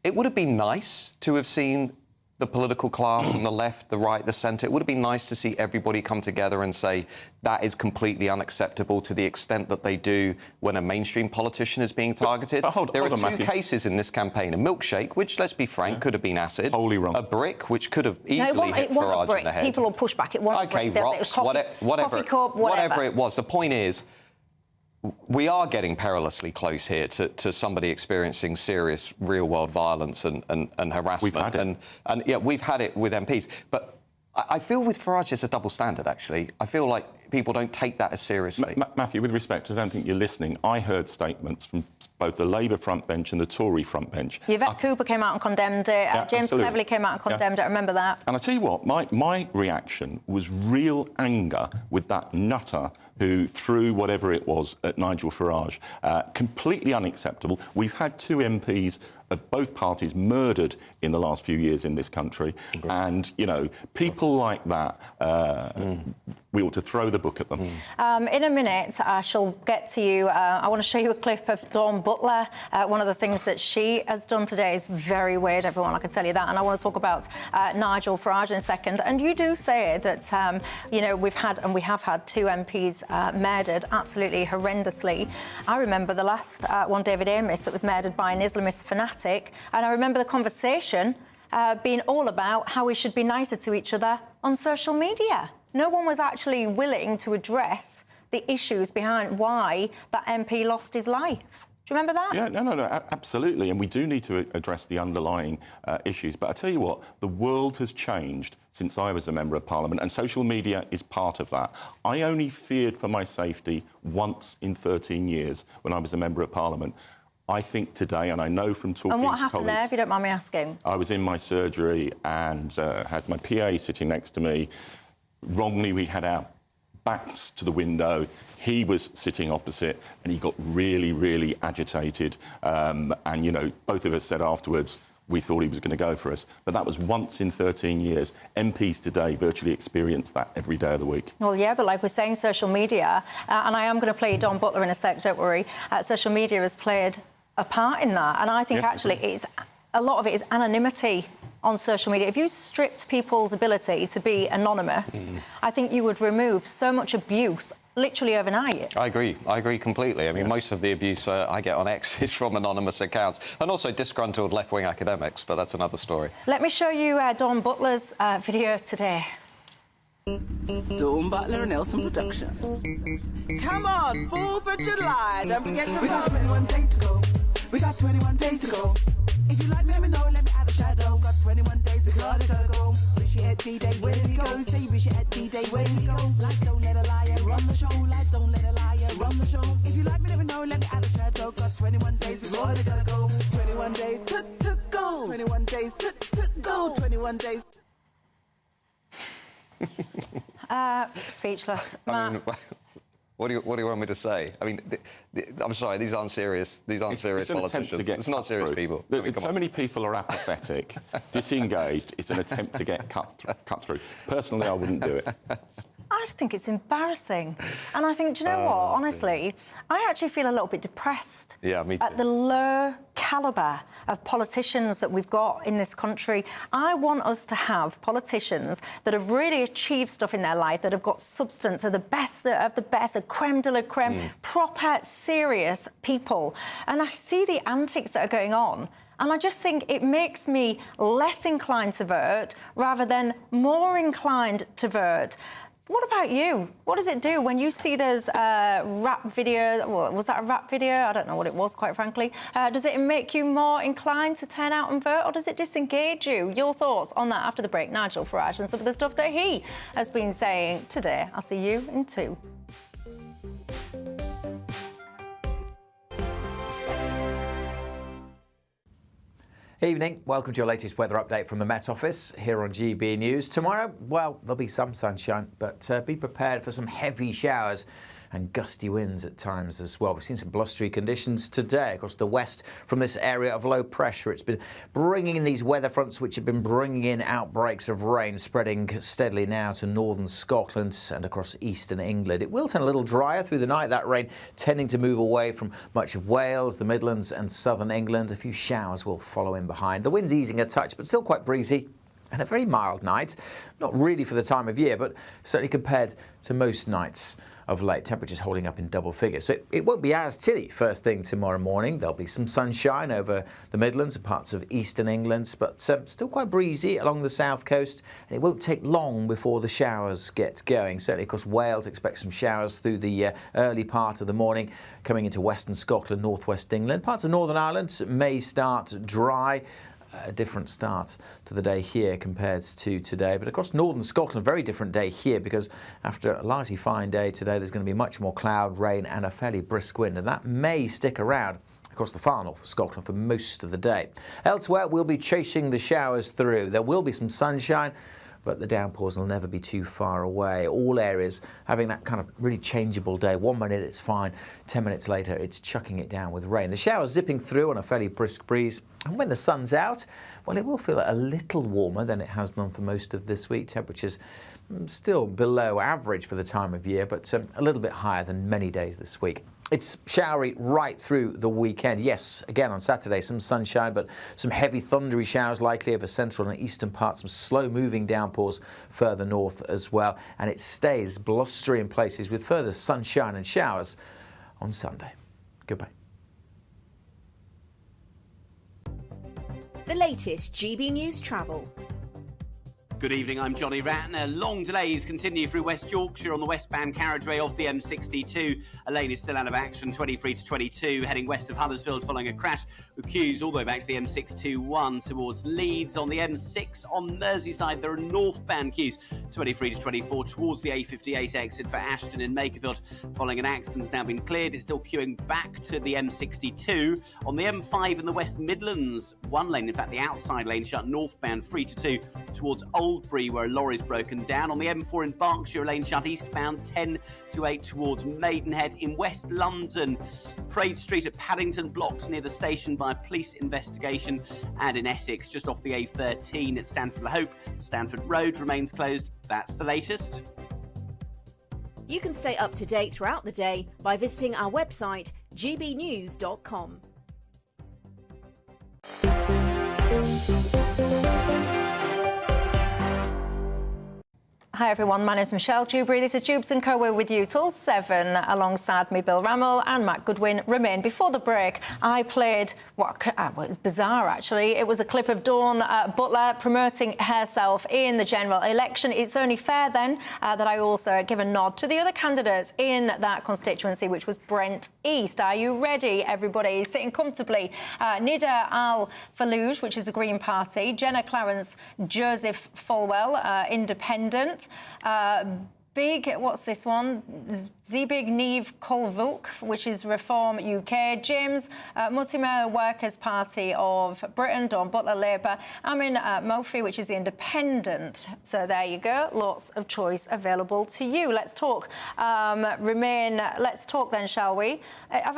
Speaker 19: it would have been nice to have seen the political class and the left, the right, the centre. It would have been nice to see everybody come together and say that is completely unacceptable to the extent that they do when a mainstream politician is being targeted.
Speaker 20: But
Speaker 19: there are two
Speaker 20: Matthew.
Speaker 19: cases in this campaign. A milkshake, which, let's be frank, could have been acid.
Speaker 20: Wholly wrong.
Speaker 19: A brick, which could have easily hit
Speaker 13: it wasn't a
Speaker 19: Farage
Speaker 13: brick.
Speaker 19: in the head.
Speaker 13: People will push back. It wasn't
Speaker 19: OK,
Speaker 13: a brick.
Speaker 19: rocks,
Speaker 13: Coffee cup,
Speaker 19: whatever it was. The point is, we are getting perilously close here to somebody experiencing serious real-world violence and harassment.
Speaker 20: We've had it.
Speaker 19: And yeah, we've had it with MPs. But I feel with Farage it's a double standard, actually. I feel like people don't take that as seriously.
Speaker 20: Matthew, with respect, I don't think you're listening. I heard statements from both the Labour front bench and the Tory front bench.
Speaker 13: Yvette Cooper came out and condemned it. James Cleverly came out and condemned it. I remember that.
Speaker 20: And I tell you what, my reaction was real anger with that nutter who threw whatever it was at Nigel Farage. Completely unacceptable. We've had two MPs of both parties murdered in the last few years in this country. And, you know, people like that, we ought to throw the book at them.
Speaker 13: In a minute, I shall get to you. I want to show you a clip of Dawn Butler. One of the things that she has done today is very weird, everyone, I can tell you that. And I want to talk about Nigel Farage in a second. And you do say that, you know, we have had two MPs murdered absolutely horrendously. I remember the last one, David Amis, that was murdered by an Islamist fanatic. And I remember the conversation being all about how we should be nicer to each other on social media. No one was actually willing to address the issues behind why that MP lost his life. Do you remember that?
Speaker 20: Yeah, no, absolutely. And we do need to address the underlying issues. But I tell you what, the world has changed since I was a Member of Parliament, and social media is part of that. I only feared for my safety once in 13 years when I was a Member of Parliament. I think today, and I know from talking to colleagues... And
Speaker 13: what happened there, if you don't mind me asking?
Speaker 20: I was in my surgery and had my PA sitting next to me. Wrongly, we had our backs to the window. He was sitting opposite and he got really, really agitated. And, you know, both of us said afterwards we thought he was going to go for us. But that was once in 13 years. MPs today virtually experience that every day of the week.
Speaker 13: Well, yeah, but like we're saying, social media, and I am going to play Dawn Butler in a sec, don't worry, social media has played a part in that. And I think actually it's a lot of it is anonymity on social media. If you stripped people's ability to be anonymous, I think you would remove so much abuse literally overnight.
Speaker 19: I agree completely. I mean, most of the abuse I get on X is from anonymous accounts, and also disgruntled left-wing academics, but that's another story.
Speaker 13: Let me show you Dawn Butler's video today.
Speaker 4: Dawn Butler, Nelson Production. Come on, 4th of July, don't forget to... We got 21 days to go. We got 21 days to go. If you like, let me know, let me out the shadow. Got 21 days, we gotta go. Wish you had D-Day, where did he go? Say wish you had D-Day, where did he go? Life don't let a liar run the show. Life don't let a liar run the show. If you like me, let me know, let me out the shadow. Got 21 days, we gotta go. 21 days to go. 21 days to go. 21 days.
Speaker 13: Speechless.
Speaker 19: I mean, what do you want me to say? I mean, I'm sorry, these aren't serious. These aren't serious politicians. It's not serious people. I mean,
Speaker 20: so many people are apathetic, disengaged. It's an attempt to get cut through. Personally, I wouldn't do it.
Speaker 13: I just think it's embarrassing. And I think, do you know what? Honestly, I actually feel a little bit depressed at the low calibre of politicians that we've got in this country. I want us to have politicians that have really achieved stuff in their life, that have got substance, are the best of the best, a creme de la creme, proper, serious people. And I see the antics that are going on, and I just think it makes me less inclined to vote rather than more inclined to vote. What about you? What does it do when you see those rap video? Well, was that a rap video? I don't know what it was, quite frankly. Does it make you more inclined to turn out and vote, or does it disengage you? Your thoughts on that after the break. Nigel Farage and some of the stuff that he has been saying today. I'll see you in 2.
Speaker 5: Evening, welcome to your latest weather update from the Met Office here on GB News. Tomorrow, well, there'll be some sunshine, but be prepared for some heavy showers and gusty winds at times as well. We've seen some blustery conditions today across the west from this area of low pressure. It's been bringing in these weather fronts which have been bringing in outbreaks of rain, spreading steadily now to northern Scotland and across eastern England. It will turn a little drier through the night, that rain tending to move away from much of Wales, the Midlands and southern England. A few showers will follow in behind. The wind's easing a touch, but still quite breezy. And a very mild night, not really for the time of year, but certainly compared to most nights of late. Temperatures holding up in double figures. So it won't be as chilly first thing tomorrow morning. There'll be some sunshine over the Midlands and parts of eastern England, but still quite breezy along the south coast. And it won't take long before the showers get going. Certainly, of course, Wales expects some showers through the early part of the morning, coming into western Scotland, northwest England. Parts of Northern Ireland may start dry. A different start to the day here compared to today. But across northern Scotland, a very different day here, because after a largely fine day today, there's going to be much more cloud, rain and a fairly brisk wind, and that may stick around across the far north of Scotland for most of the day. Elsewhere, we'll be chasing the showers through. There will be some sunshine, but the downpours will never be too far away. All areas having that kind of really changeable day. 1 minute it's fine, 10 minutes later it's chucking it down with rain. The showers zipping through on a fairly brisk breeze. And when the sun's out, well, it will feel a little warmer than it has done for most of this week. Temperatures still below average for the time of year, but a little bit higher than many days this week. It's showery right through the weekend. Yes, again on Saturday, some sunshine, but some heavy thundery showers likely over central and eastern parts, some slow-moving downpours further north as well. And it stays blustery in places with further sunshine and showers on Sunday. Goodbye.
Speaker 8: The latest GB News travel.
Speaker 10: Good evening, I'm Johnny Ratner. Long delays continue through West Yorkshire on the westbound carriageway off the M62. A lane is still out of action, 23 to 22, heading west of Huddersfield following a crash with queues all the way back to the M621 towards Leeds. On the M6 on Merseyside, there are northbound queues, 23 to 24 towards the A58 exit for Ashton in Makerfield. Following an accident has now been cleared. It's still queuing back to the M62. On the M5 in the West Midlands, one lane, in fact the outside lane, shut northbound 3 to 2 towards Oldbury, where a lorry's broken down. On the M4 in Berkshire, lane shut eastbound 10 to 8 towards Maidenhead. In West London, Praed Street at Paddington blocks near the station by a police investigation. And in Essex, just off the A13 at Stanford Hope, Stanford Road remains closed. That's the latest.
Speaker 8: You can stay up to date throughout the day by visiting our website, gbnews.com.
Speaker 13: Hi everyone, my name's Michelle Dewberry. This is Dewbs & Co. We're with you till 7. Alongside me, Bill Rammell and Matt Goodwin remain. Before the break, I played what it was bizarre actually. It was a clip of Dawn Butler promoting herself in the general election. It's only fair then that I also give a nod to the other candidates in that constituency, which was Brent East. Are you ready, everybody? Sitting comfortably. Nida Al-Falouj, which is the Green Party. Jenna Clarence, Joseph Falwell, Independent. What's this one? Zebig Neve Kolvuk, which is Reform UK. James Mutimer Workers' Party of Britain. Dawn Butler, Labour. Amin Mofi, which is the Independent. So there you go. Lots of choice available to you. Let's talk. Let's talk then, shall we?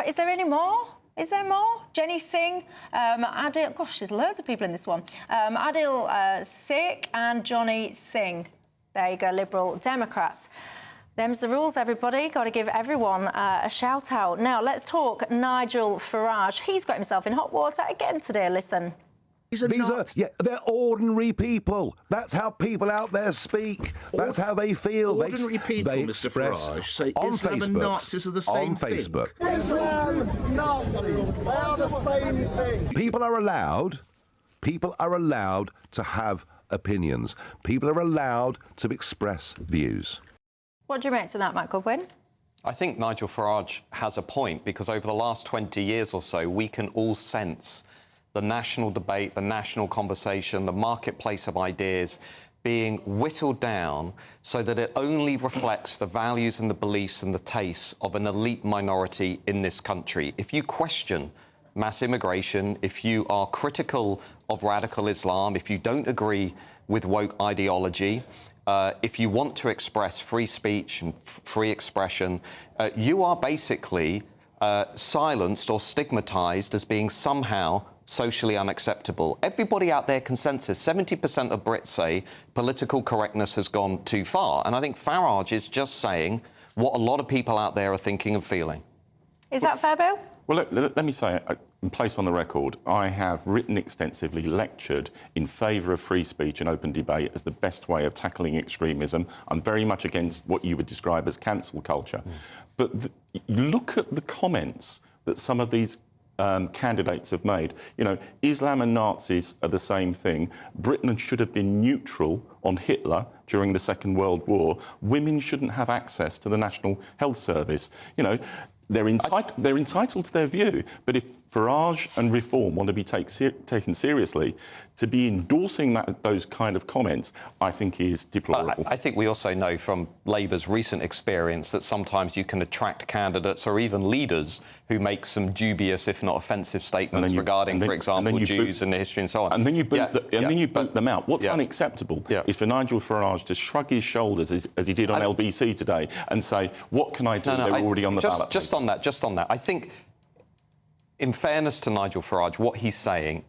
Speaker 13: Is there any more? Is there more? Jenny Singh, Adil... Gosh, there's loads of people in this one. Adil Sikh and Johnny Singh. There you go, Liberal Democrats. Them's the rules, everybody. Got to give everyone a shout out. Now, let's talk Nigel Farage. He's got himself in hot water again today. Listen.
Speaker 11: They're ordinary people. That's how people out there speak. That's how they feel.
Speaker 12: Ordinary people,
Speaker 11: they
Speaker 12: Mr.
Speaker 11: express
Speaker 12: Farage, say
Speaker 11: on
Speaker 12: Islam
Speaker 11: Facebook,
Speaker 12: and Nazis are the same
Speaker 11: on
Speaker 12: thing.
Speaker 11: Facebook.
Speaker 12: Islam, Nazis, they are the same thing.
Speaker 11: People are allowed to have opinions. People are allowed to express views.
Speaker 13: What do you make to that, Matt Goodwin?
Speaker 19: I think Nigel Farage has a point, because over the last 20 years or so, we can all sense the national debate, the national conversation, the marketplace of ideas being whittled down so that it only reflects the values and the beliefs and the tastes of an elite minority in this country. If you question mass immigration, if you are critical of radical Islam, if you don't agree with woke ideology, if you want to express free speech and free expression, you are basically silenced or stigmatised as being somehow socially unacceptable. Everybody out there consensus, 70% of Brits say political correctness has gone too far. And I think Farage is just saying what a lot of people out there are thinking and feeling.
Speaker 13: Is that fair, Bill?
Speaker 20: Well, let me say, in place on the record, I have written extensively, lectured in favour of free speech and open debate as the best way of tackling extremism. I'm very much against what you would describe as cancel culture. But look at the comments that some of these candidates have made. You know, Islam and Nazis are the same thing. Britain should have been neutral on Hitler during the Second World War. Women shouldn't have access to the National Health Service. You know, they're entitled to their view, but if Farage and Reform want to be taken seriously, to be endorsing those kind of comments, I think is deplorable.
Speaker 19: I think we also know from Labour's recent experience that sometimes you can attract candidates or even leaders who make some dubious, if not offensive, statements regarding, for example, Jews and the history and so on.
Speaker 20: And then you boot them out. What's unacceptable is for Nigel Farage to shrug his shoulders as he did on LBC today and say, "What can I do? They're already on the ballot."
Speaker 19: Just on that. I think, in fairness to Nigel Farage, what he's saying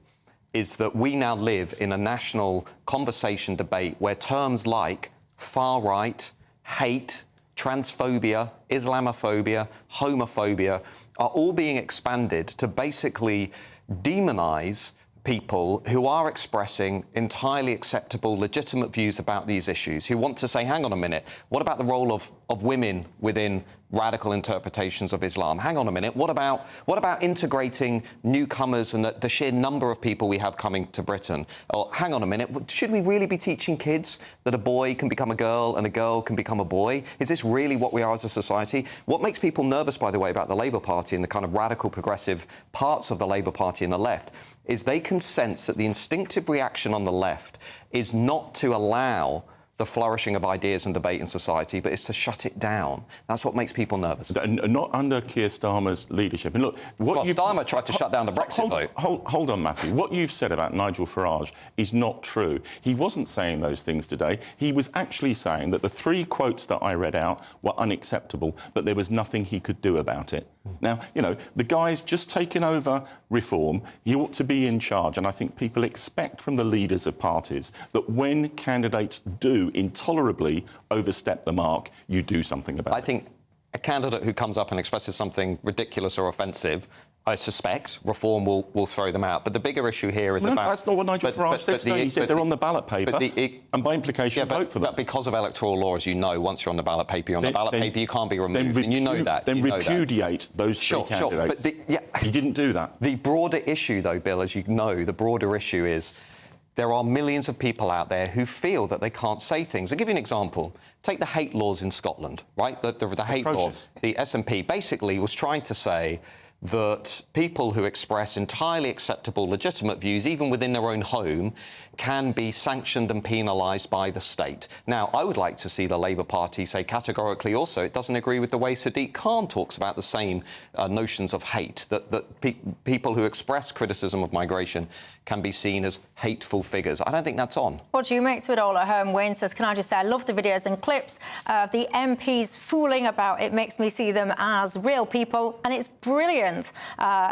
Speaker 19: is that we now live in a national conversation debate where terms like far-right, hate, transphobia, Islamophobia, homophobia are all being expanded to basically demonise people who are expressing entirely acceptable, legitimate views about these issues, who want to say, hang on a minute, what about the role of women within radical interpretations of Islam? Hang on a minute, what about integrating newcomers and the sheer number of people we have coming to Britain? Or hang on a minute, should we really be teaching kids that a boy can become a girl and a girl can become a boy? Is this really what we are as a society? What makes people nervous, by the way, about the Labour Party and the kind of radical progressive parts of the Labour Party and the left is they can sense that the instinctive reaction on the left is not to allow the flourishing of ideas and debate in society, but it's to shut it down. That's what makes people nervous.
Speaker 20: Not under Keir Starmer's leadership. And look,
Speaker 19: Starmer tried to shut down the Brexit vote.
Speaker 20: Hold on, Matthew. What you've said about Nigel Farage is not true. He wasn't saying those things today. He was actually saying that the 3 quotes that I read out were unacceptable, but there was nothing he could do about it. Now, you know, the guy's just taken over Reform. He ought to be in charge. And I think people expect from the leaders of parties that when candidates do intolerably overstep the mark, you do something about it.
Speaker 19: I think a candidate who comes up and expresses something ridiculous or offensive, I suspect reform will throw them out. But the bigger issue here is about...
Speaker 20: That's not what Nigel Farage said today. He said they're on the ballot paper, and by implication, vote for them.
Speaker 19: But because of electoral law, as you know, once you're on the ballot paper, you're on the ballot paper, you can't be removed, and you know that.
Speaker 20: Then repudiate those three candidates. But he didn't do that.
Speaker 19: The broader issue, though, Bill, as you know, the broader issue is there are millions of people out there who feel that they can't say things. I'll give you an example. Take the hate laws in Scotland, right? The hate law. The SNP basically was trying to say that people who express entirely acceptable, legitimate views, even within their own home, can be sanctioned and penalised by the state. Now, I would like to see the Labour Party say categorically also it doesn't agree with the way Sadiq Khan talks about the same notions of hate, that people who express criticism of migration can be seen as hateful figures. I don't think that's on.
Speaker 13: What do you make to it all at home? Wayne says, can I just say, I love the videos and clips of the MPs fooling about. It makes me see them as real people, and it's brilliant,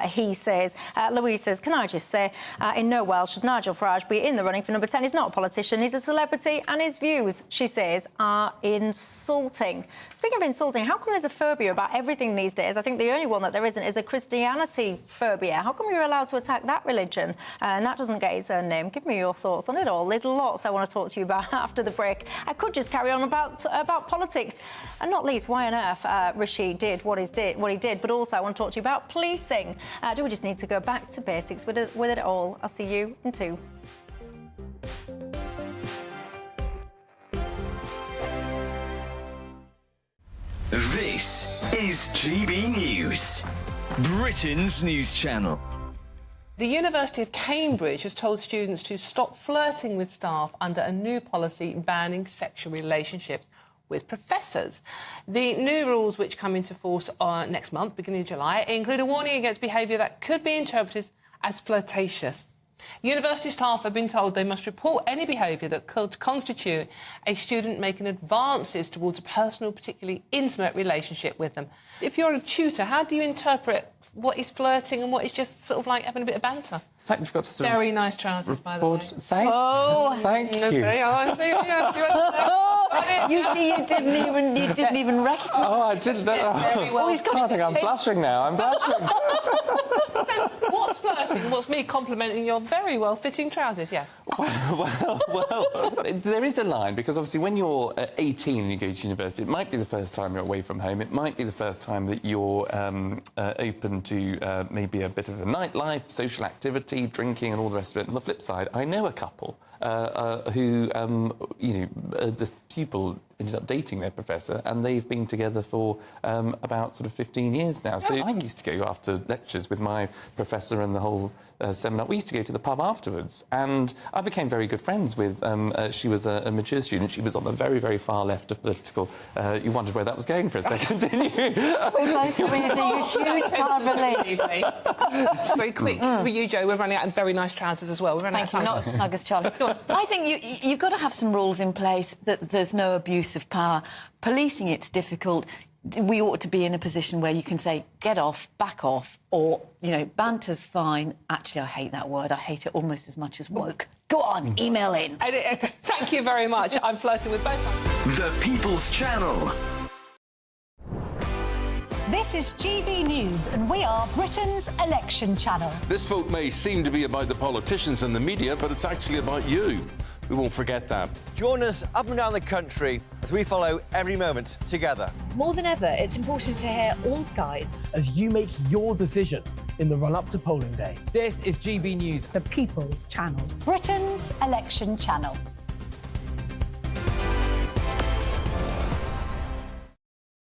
Speaker 13: he says. Louise says, can I just say, in no world should Nigel Farage be in the running for number 10. He's not a politician, he's a celebrity, and his views, she says, are insulting. Speaking of insulting, how come there's a phobia about everything these days? I think the only one that there isn't is a Christianity phobia. How come you're allowed to attack that religion and that doesn't get its own name? Give me your thoughts on it all. There's lots I want to talk to you about after the break. I could just carry on about politics, and not least why on earth Rishi did what he did, but also I want to talk to you about policing. Do we just need to go back to basics with it all? I'll see you in 2.
Speaker 1: This is GB News, Britain's news channel.
Speaker 14: The University of Cambridge has told students to stop flirting with staff under a new policy banning sexual relationships with professors. The new rules, which come into force next month, beginning of July, include a warning against behaviour that could be interpreted as flirtatious. University staff have been told they must report any behaviour that could constitute a student making advances towards a personal, particularly intimate relationship with them. If you're a tutor, how do you interpret what is flirting and what is just sort of like having a bit of banter?
Speaker 15: In fact, we've got to
Speaker 14: very nice trousers, by the way.
Speaker 15: Thank you.
Speaker 14: You see, you didn't even recognise.
Speaker 15: Oh, I didn't know.
Speaker 14: He's got
Speaker 15: I think I'm blushing now. I'm blushing.
Speaker 14: So, what's flirting? What's me complimenting your very well-fitting trousers? Yes.
Speaker 15: Well, there is a line, because obviously when you're 18 and you go to university, it might be the first time you're away from home. It might be the first time that you're open to maybe a bit of a nightlife, social activity, drinking and all the rest of it. On the flip side, I know a couple who, this pupil ended up dating their professor, and they've been together for about sort of 15 years now. So I used to go after lectures with my professor and the whole seminar. We used to go to the pub afterwards, and I became very good friends with... she was a mature student. She was on the very, very far left of political. You wondered where that was going for a second, didn't you?
Speaker 14: We both breathing a huge sigh of relief. Very quick for you, Joe. We're running out of very nice trousers as well. We're running out of time.
Speaker 16: Not as snug as Charlie. I think you've got to have some rules in place that there's no abuse of power. Policing it's difficult. We ought to be in a position where you can say, get off, back off, or, banter's fine. Actually, I hate that word. I hate it almost as much as woke. Go on, email in.
Speaker 14: Thank you very much. I'm flirting with both.
Speaker 1: The People's Channel.
Speaker 28: This is GB News, and we are Britain's election channel.
Speaker 17: This vote may seem to be about the politicians and the media, but it's actually about you. We won't forget that.
Speaker 2: Join us up and down the country as we follow every moment together.
Speaker 28: More than ever, it's important to hear all sides
Speaker 18: as you make your decision in the run-up to polling day.
Speaker 28: This is GB News, the People's Channel, Britain's election channel.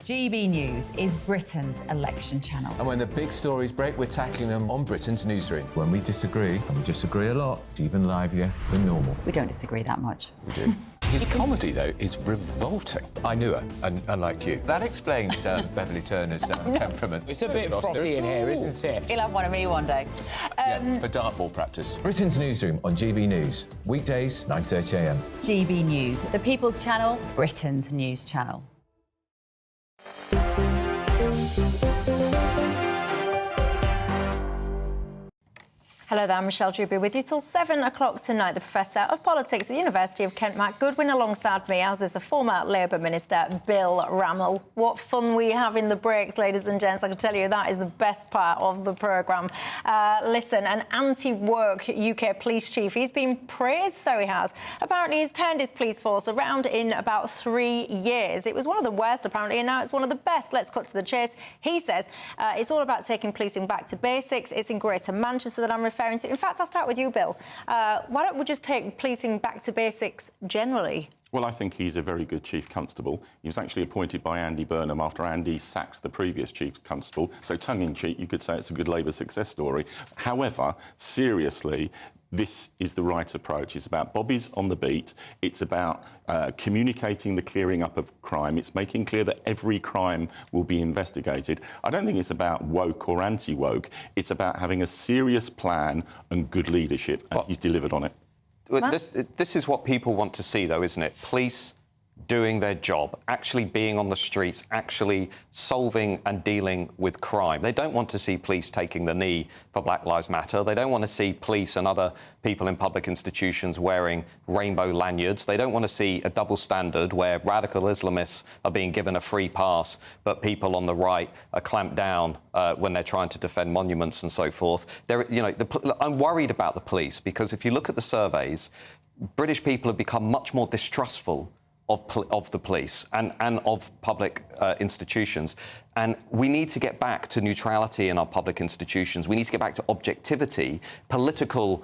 Speaker 21: GB News is Britain's election channel.
Speaker 23: And when the big stories break, we're tackling them on Britain's newsroom. When we disagree, and we disagree a lot, it's even livelier than normal.
Speaker 21: We don't disagree that much.
Speaker 23: We do.
Speaker 24: His comedy, though, is revolting. I knew her, and unlike you.
Speaker 23: That explains Beverly Turner's temperament.
Speaker 18: It's a bit frosty in here, isn't it?
Speaker 16: He'll have one of me one day.
Speaker 24: For dartball practice.
Speaker 23: Britain's newsroom on GB News. Weekdays, 9:30 a.m.
Speaker 21: GB News, the People's Channel, Britain's news channel.
Speaker 13: Hello there, I'm Michelle Dewberry with you till 7 o'clock tonight. The Professor of Politics at the University of Kent, Matt Goodwin, alongside me, as is the former Labour Minister, Bill Rammell. What fun we have in the breaks, ladies and gents. I can tell you that is the best part of the programme. Listen, an anti-woke UK police chief, he's been praised, so he has. Apparently, he's turned his police force around in about 3 years. It was one of the worst, apparently, and now it's one of the best. Let's cut to the chase. He says it's all about taking policing back to basics. It's in Greater Manchester that I'm referring to. In fact, I'll start with you, Bill. Why don't we just take policing back to basics generally?
Speaker 20: Well, I think he's a very good Chief Constable. He was actually appointed by Andy Burnham after Andy sacked the previous Chief Constable. So, tongue-in-cheek, you could say it's a good Labour success story. However, seriously, this is the right approach. It's about bobbies on the beat. It's about communicating the clearing up of crime. It's making clear that every crime will be investigated. I don't think it's about woke or anti-woke. It's about having a serious plan and good leadership, and he's delivered on it.
Speaker 19: This is what people want to see, though, isn't it? Police doing their job, actually being on the streets, actually solving and dealing with crime. They don't want to see police taking the knee for Black Lives Matter. They don't want to see police and other people in public institutions wearing rainbow lanyards. They don't want to see a double standard where radical Islamists are being given a free pass, but people on the right are clamped down when they're trying to defend monuments and so forth. I'm worried about the police because if you look at the surveys, British people have become much more distrustful of the police and of public institutions. And we need to get back to neutrality in our public institutions. We need to get back to objectivity, political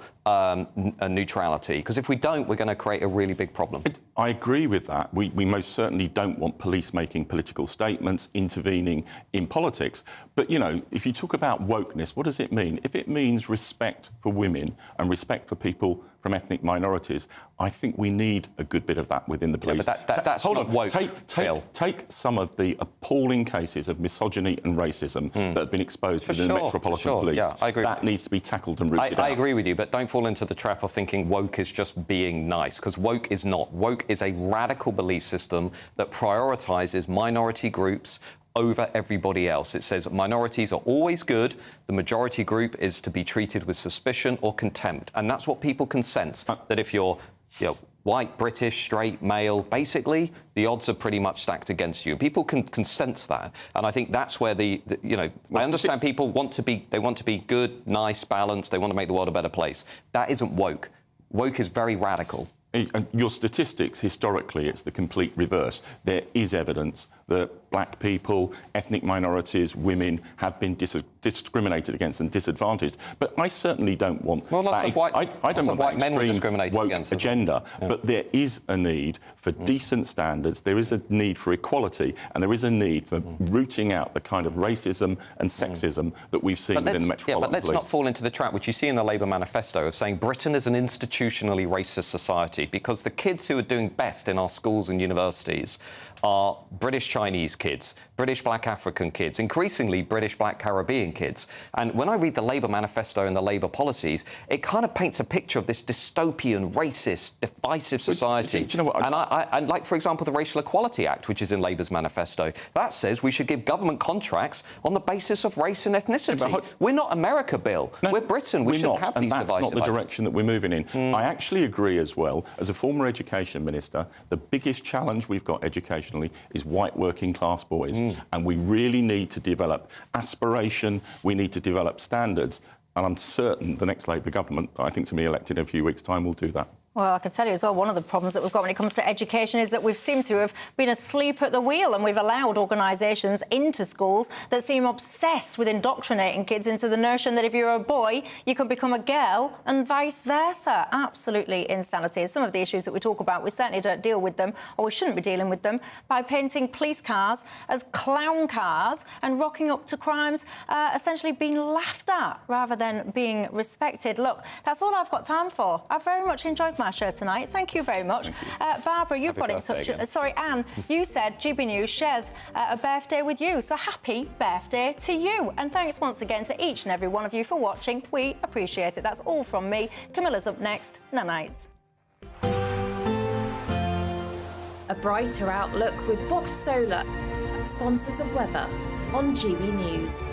Speaker 19: neutrality, because if we don't, we're going to create a really big problem.
Speaker 20: I agree with that. We most certainly don't want police making political statements, intervening in politics. But, you know, if you talk about wokeness, what does it mean? If it means respect for women and respect for people from ethnic minorities, I think we need a good bit of that within the police.
Speaker 19: Yeah, but that's not woke.
Speaker 20: Take some of the appalling cases of misogyny and racism that have been exposed within the Metropolitan Police.
Speaker 19: Yeah, I agree.
Speaker 20: That needs to be tackled and rooted out.
Speaker 19: I agree with you, but don't fall into the trap of thinking woke is just being nice, because woke is not. Woke is a radical belief system that prioritises minority groups over everybody else. It says minorities are always good, the majority group is to be treated with suspicion or contempt. And that's what people can sense, that if you're white, British, straight, male, basically, the odds are pretty much stacked against you. People can sense that. And I think that's where I understand people want to be good, nice, balanced, they want to make the world a better place. That isn't woke. Woke is very radical.
Speaker 20: And your statistics, historically, it's the complete reverse. There is evidence that black people, ethnic minorities, women have been discriminated against and disadvantaged. But I certainly don't want I don't want that extreme woke agenda. Yeah. But there is a need for decent standards. There is a need for equality, and there is a need for rooting out the kind of racism and sexism that we've seen within the Metropolitan
Speaker 19: Police. But let's not fall into the trap, which you see in the Labour manifesto, of saying Britain is an institutionally racist society, because the kids who are doing best in our schools and universities are British Chinese kids, British Black African kids, increasingly British Black Caribbean kids. And when I read the Labour manifesto and the Labour policies, it kind of paints a picture of this dystopian, racist, divisive society.
Speaker 20: Do you know what?
Speaker 19: And like, for example, the Racial Equality Act, which is in Labour's manifesto, that says we should give government contracts on the basis of race and ethnicity. Yeah, we're not America, Bill. No, we're Britain. We shouldn't have these divisive
Speaker 20: ideas. And that's not the direction that we're moving in. I actually agree as well. As a former education minister, the biggest challenge we've got educationally is white working class boys. And we really need to develop aspiration, we need to develop standards. And I'm certain the next Labour government, I think to be elected in a few weeks' time, will do that.
Speaker 13: Well, I can tell you as well, one of the problems that we've got when it comes to education is that we've seemed to have been asleep at the wheel, and we've allowed organisations into schools that seem obsessed with indoctrinating kids into the notion that if you're a boy, you can become a girl and vice versa. Absolutely insanity. Some of the issues that we talk about, we certainly don't deal with them, or we shouldn't be dealing with them, by painting police cars as clown cars and rocking up to crimes essentially being laughed at rather than being respected. Look, that's all I've got time for. I've very much enjoyed my show tonight. Thank you very much. Barbara, you've got in touch. Sorry, Anne, you said GB News shares a birthday with you, so happy birthday to you. And thanks once again to each and every one of you for watching. We appreciate it. That's all from me. Camilla's up next. Night.
Speaker 3: A brighter outlook with Box Solar, sponsors of weather on GB News.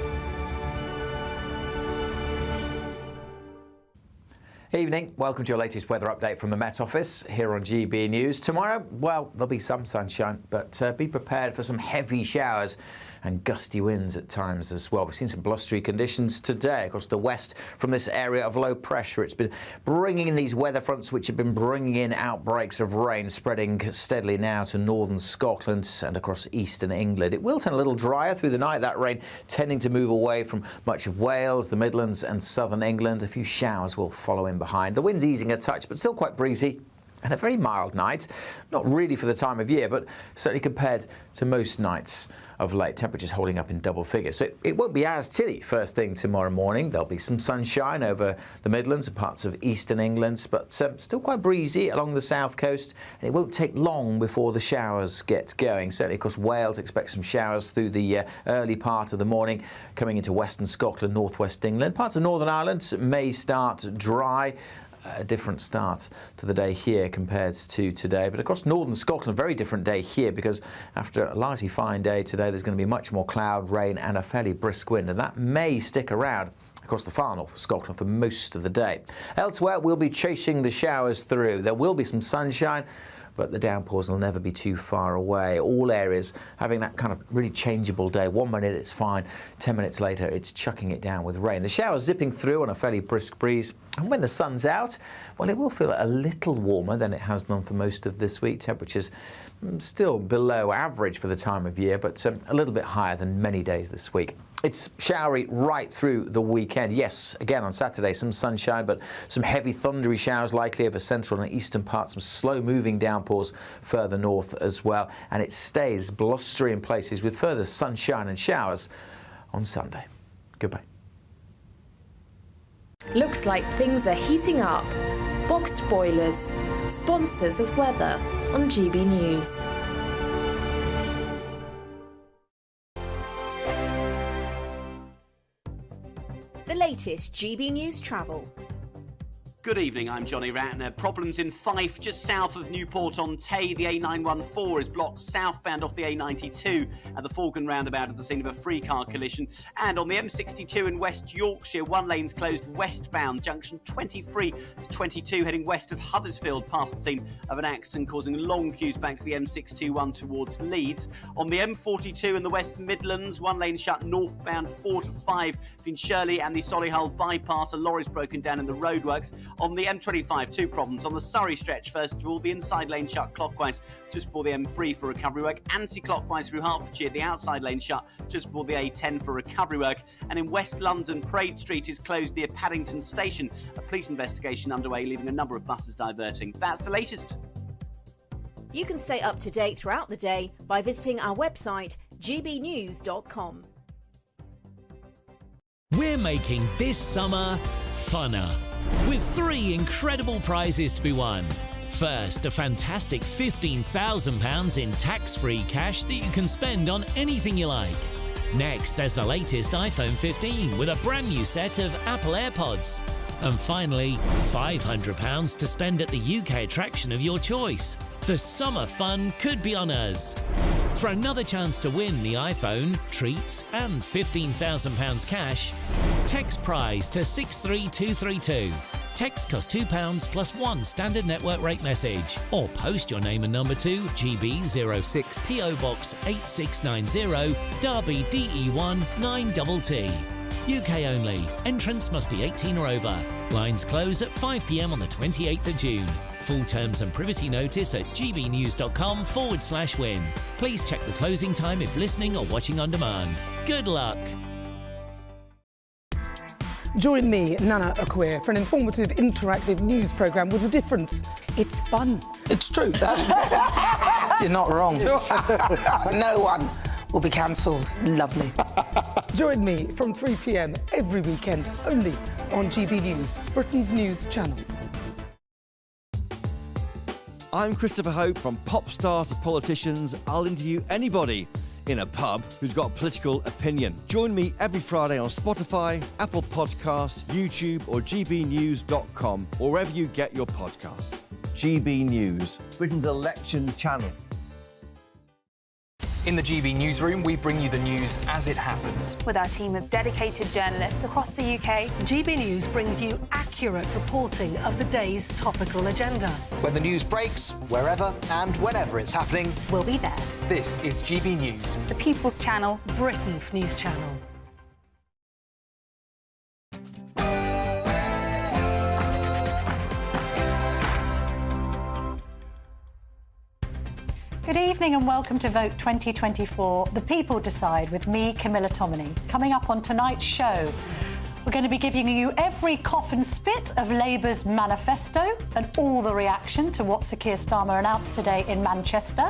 Speaker 5: Evening. Welcome to your latest weather update from the Met Office here on GB News. Tomorrow, well, there'll be some sunshine, but be prepared for some heavy showers and gusty winds at times as well. We've seen some blustery conditions today across the west from this area of low pressure. It's been bringing in these weather fronts which have been bringing in outbreaks of rain, spreading steadily now to northern Scotland and across eastern England. It will turn a little drier through the night, that rain tending to move away from much of Wales, the Midlands and southern England. A few showers will follow in behind. The wind's easing a touch, but still quite breezy. And a very mild night, not really for the time of year, but certainly compared to most nights of late. Temperatures holding up in double figures. So it won't be as chilly first thing tomorrow morning. There'll be some sunshine over the Midlands and parts of eastern England, but still quite breezy along the south coast. And it won't take long before the showers get going. Certainly, of course, Wales expects some showers through the early part of the morning, coming into western Scotland, northwest England. Parts of Northern Ireland may start dry. A different start to the day here compared to today. But across northern Scotland, a very different day here, because after a largely fine day today, there's going to be much more cloud, rain and a fairly brisk wind, and that may stick around across the far north of Scotland for most of the day. Elsewhere, we'll be chasing the showers through. There will be some sunshine, but the downpours will never be too far away. All areas having that kind of really changeable day. 1 minute it's fine, 10 minutes later it's chucking it down with rain. The showers zipping through on a fairly brisk breeze. And when the sun's out, well, it will feel a little warmer than it has done for most of this week. Temperatures still below average for the time of year, but a little bit higher than many days this week. It's showery right through the weekend. Yes, again on Saturday, some sunshine, but some heavy thundery showers likely over central and eastern parts, some slow-moving downpours further north as well. And it stays blustery in places with further sunshine and showers on Sunday. Goodbye.
Speaker 3: Looks like things are heating up. Boxed boilers, sponsors of weather on GB News.
Speaker 8: The latest GB News travel.
Speaker 10: Good evening, I'm Johnny Ratner. Problems in Fife, just south of Newport-on-Tay. The A914 is blocked southbound off the A92 at the Forgan roundabout at the scene of a three-car collision. And on the M62 in West Yorkshire, one lane's closed westbound, junction 23 to 22, heading west of Huddersfield, past the scene of an accident causing long queues back to the M621 towards Leeds. On the M42 in the West Midlands, one lane shut northbound 4 to 5 between Shirley and the Solihull bypass. A lorry's broken down in the roadworks. On the M25, two problems. On the Surrey stretch, first of all, the inside lane shut clockwise just before the M3 for recovery work. Anti-clockwise through Hertfordshire, the outside lane shut just before the A10 for recovery work. And in West London, Parade Street is closed near Paddington Station. A police investigation underway, leaving a number of buses diverting. That's the latest.
Speaker 8: You can stay up to date throughout the day by visiting our website, gbnews.com.
Speaker 4: We're making this summer funner, with 3 incredible prizes to be won. First, a fantastic £15,000 in tax-free cash that you can spend on anything you like. Next, there's the latest iPhone 15 with a brand new set of Apple AirPods. And finally, £500 to spend at the UK attraction of your choice. The summer fun could be on us. For another chance to win the iPhone, treats and £15,000 cash, text prize to 63232. Text costs £2 plus 1 standard network rate message, or post your name and number to GB06 PO Box 8690 Derby DE1 9TT. UK only. Entrance must be 18 or over. Lines close at 5 p.m. on the 28th of June. Full terms and privacy notice at gbnews.com/win. Please check the closing time if listening or watching on demand. Good luck.
Speaker 18: Join me, Nana Akwe, for an informative, interactive news programme with a difference. It's fun.
Speaker 6: It's true. You're not wrong. No one will be cancelled. Lovely.
Speaker 18: Join me from 3 p.m. every weekend, only on GB News, Britain's news channel.
Speaker 2: I'm Christopher Hope. From pop stars to politicians, I'll interview anybody in a pub who's got a political opinion. Join me every Friday on Spotify, Apple Podcasts, YouTube or gbnews.com, or wherever you get your podcasts. GB News, Britain's election channel.
Speaker 7: In the GB newsroom, we bring you the news as it happens.
Speaker 28: With our team of dedicated journalists across the UK, GB News brings you accurate reporting of the day's topical agenda.
Speaker 9: When the news breaks, wherever and whenever it's happening,
Speaker 28: We'll be there.
Speaker 7: This is GB News.
Speaker 28: The People's Channel, Britain's news channel.
Speaker 21: Good evening and welcome to Vote 2024. The people decide with me, Camilla Tominey. Coming up on tonight's show, we're going to be giving you every cough and spit of Labour's manifesto and all the reaction to what Sir Keir Starmer announced today in Manchester.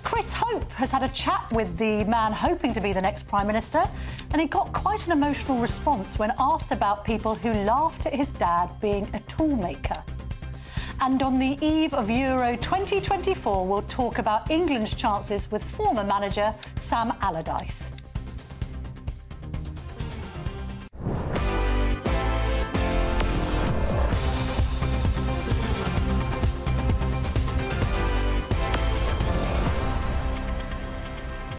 Speaker 21: Chris Hope has had a chat with the man hoping to be the next Prime Minister, and he got quite an emotional response when asked about people who laughed at his dad being a toolmaker. And on the eve of Euro 2024, we'll talk about England's chances with former manager Sam Allardyce.